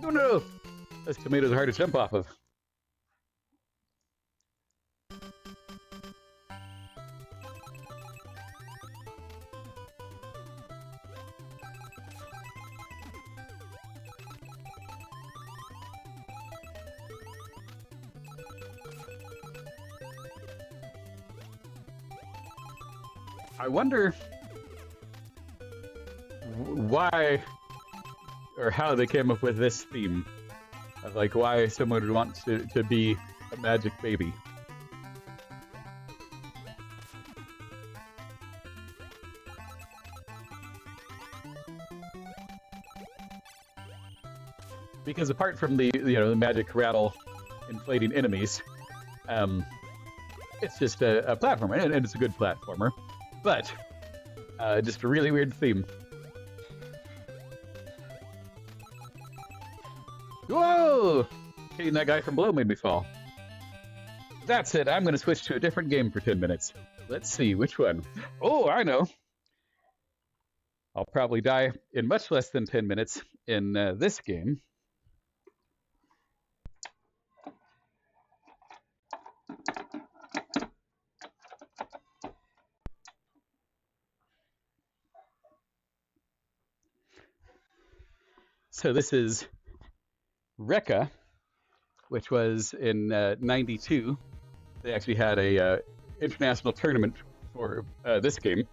No, no! Those tomatoes are hard to jump off of. I wonder why or how they came up with this theme of like why someone would want to be a magic baby. Because apart from the the magic rattle inflating enemies, it's just a platformer, and it's a good platformer. But just a really weird theme. Whoa! Hitting that guy from below made me fall. That's it. I'm going to switch to a different game for 10 minutes. Let's see, which one? Oh, I know. I'll probably die in much less than 10 minutes in this game. So this is Rekka, which was in '92. They actually had a international tournament for this game.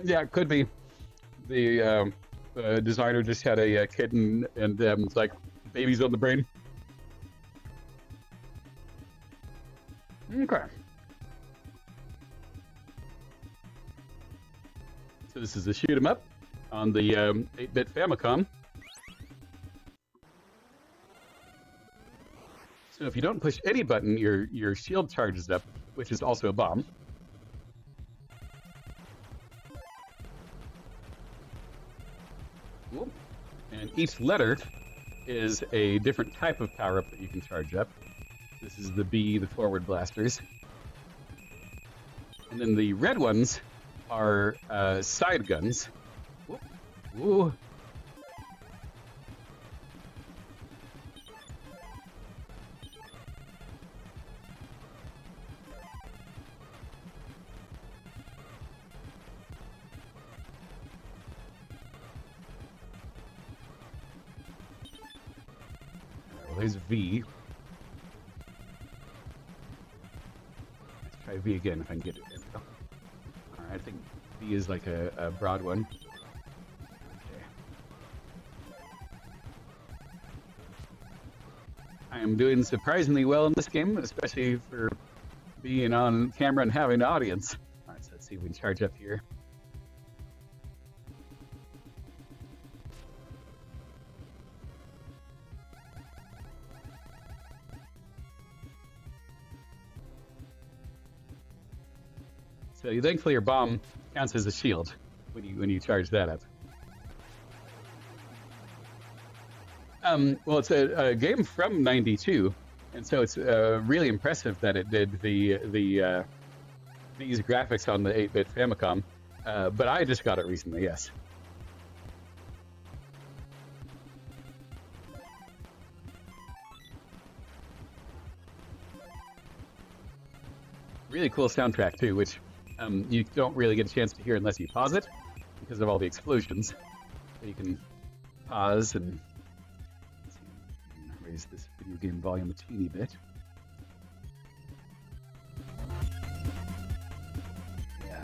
Yeah, it could be. The designer just had a kid and it's like babies on the brain. Okay. So this is a shoot 'em up on the 8-bit Famicom. So if you don't push any button, your shield charges up, which is also a bomb. Cool. And each letter is a different type of power-up that you can charge up. This is the B, the forward blasters. And then the red ones are side guns. Ooh. Well, there's V. Let's try V again if I can get it. Alright, I think V is like a broad one. I am doing surprisingly well in this game, especially for being on camera and having an audience. Alright, so let's see if we can charge up here. So thankfully your bomb counts as a shield when you charge that up. Well, it's a game from '92, and so it's really impressive that it did these graphics on the 8-bit Famicom. But I just got it recently, yes. Really cool soundtrack too, which You don't really get a chance to hear unless you pause it because of all the explosions. So you can pause and let's see, raise this video game volume a teeny bit. Yeah.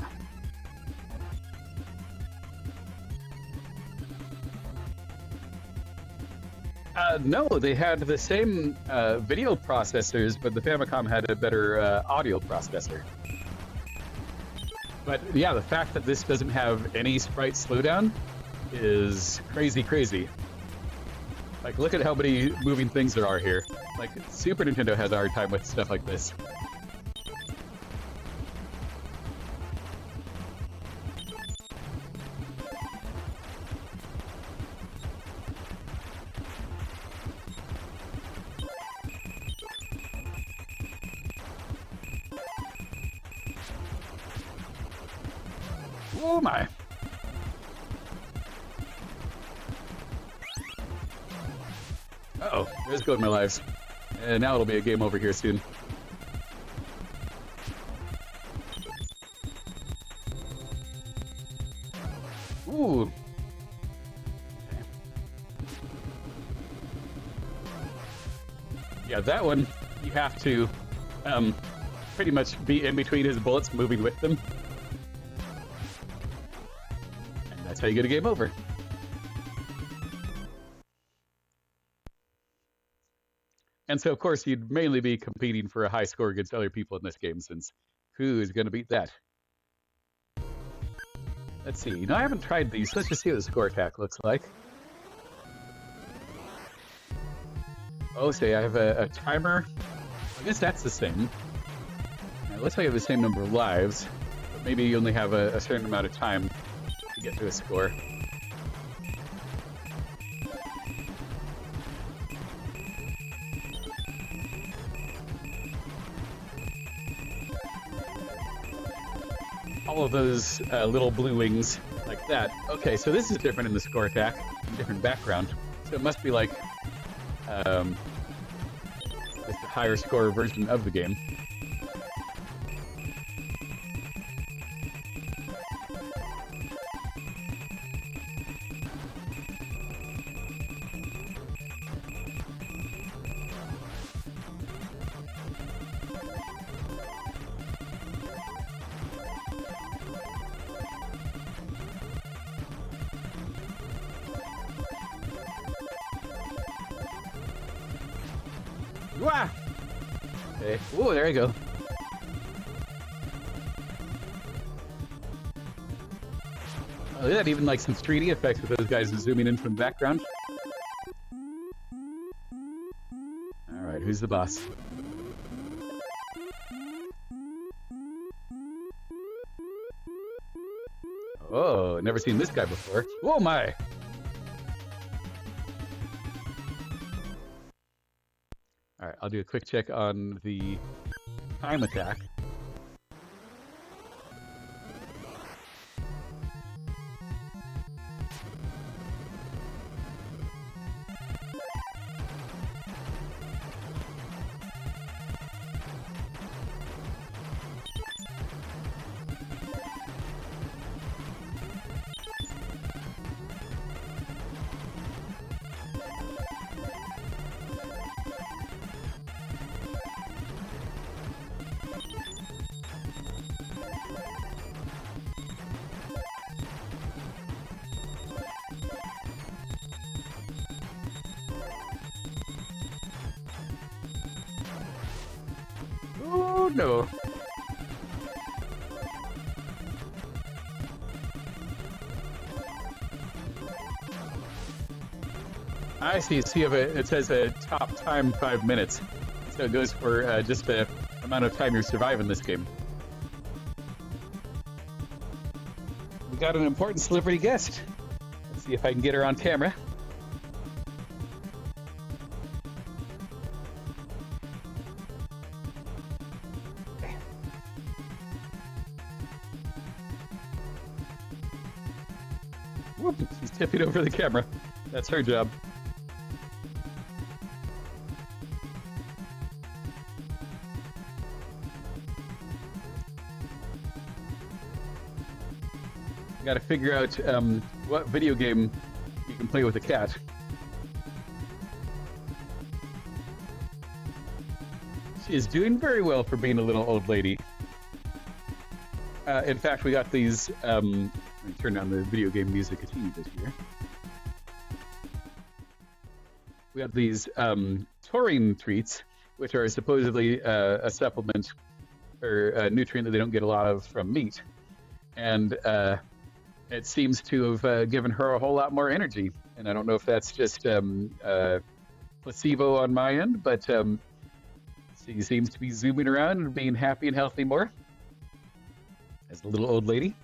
No, they had the same video processors, but the Famicom had a better audio processor. But yeah, the fact that this doesn't have any sprite slowdown is crazy, crazy. Like, look at how many moving things there are here. Like, Super Nintendo has a hard time with stuff like this. Oh my. Uh-oh, there's Goat My Lives. And now it'll be a game over here soon. Ooh. Okay. Yeah, that one, you have to pretty much be in between his bullets, moving with them. That's how you get a game over. And so, of course, you'd mainly be competing for a high score against other people in this game, since who is going to beat that? Let's see. I haven't tried these. Let's just see what the score attack looks like. Oh, say I have a timer. I guess that's the same. It looks like I have the same number of lives, but maybe you only have a certain amount of time to get to a score. All of those little blue wings like that. Okay, so this is different in the score attack, different background. So it must be like just a higher score version of the game. Wah! Okay. Ooh, there you go. Oh, look at that, even like some 3D effects with those guys zooming in from the background. Alright, who's the boss? Oh, never seen this guy before. Whoa, my! Alright, I'll do a quick check on the time attack. Oh no. I see. So you have it says a top time 5 minutes. So it goes for just the amount of time you survive in this game. We got an important celebrity guest. Let's see if I can get her on camera. Whoop, she's tipping over the camera. That's her job. Got to figure out what video game you can play with a cat. She is doing very well for being a little old lady. In fact, we got these. Let me turn down the video game music a teeny bit here. We have these taurine treats, which are supposedly a supplement or a nutrient that they don't get a lot of from meat. And it seems to have given her a whole lot more energy. And I don't know if that's just placebo on my end, but she seems to be zooming around and being happy and healthy more as a little old lady.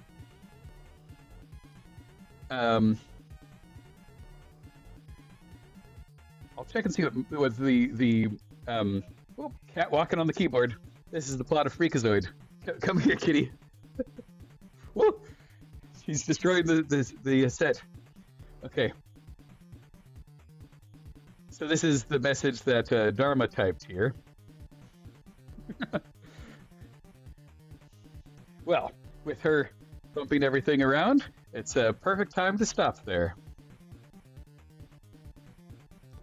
I'll check and see what the cat walking on the keyboard. This is the plot of Freakazoid. Come here, kitty. Whoa! She's destroying the set. Okay. So this is the message that Dharma typed here. Well, with her bumping everything around, it's a perfect time to stop there.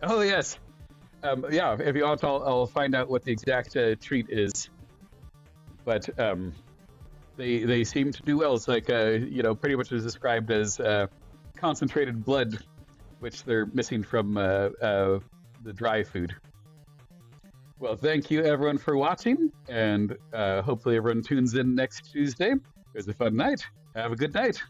Oh, yes. Yeah, if you want, I'll find out what the exact treat is. But they seem to do well. It's like, pretty much is described as concentrated blood, which they're missing from the dry food. Well, thank you, everyone, for watching, and hopefully everyone tunes in next Tuesday. It was a fun night. Have a good night.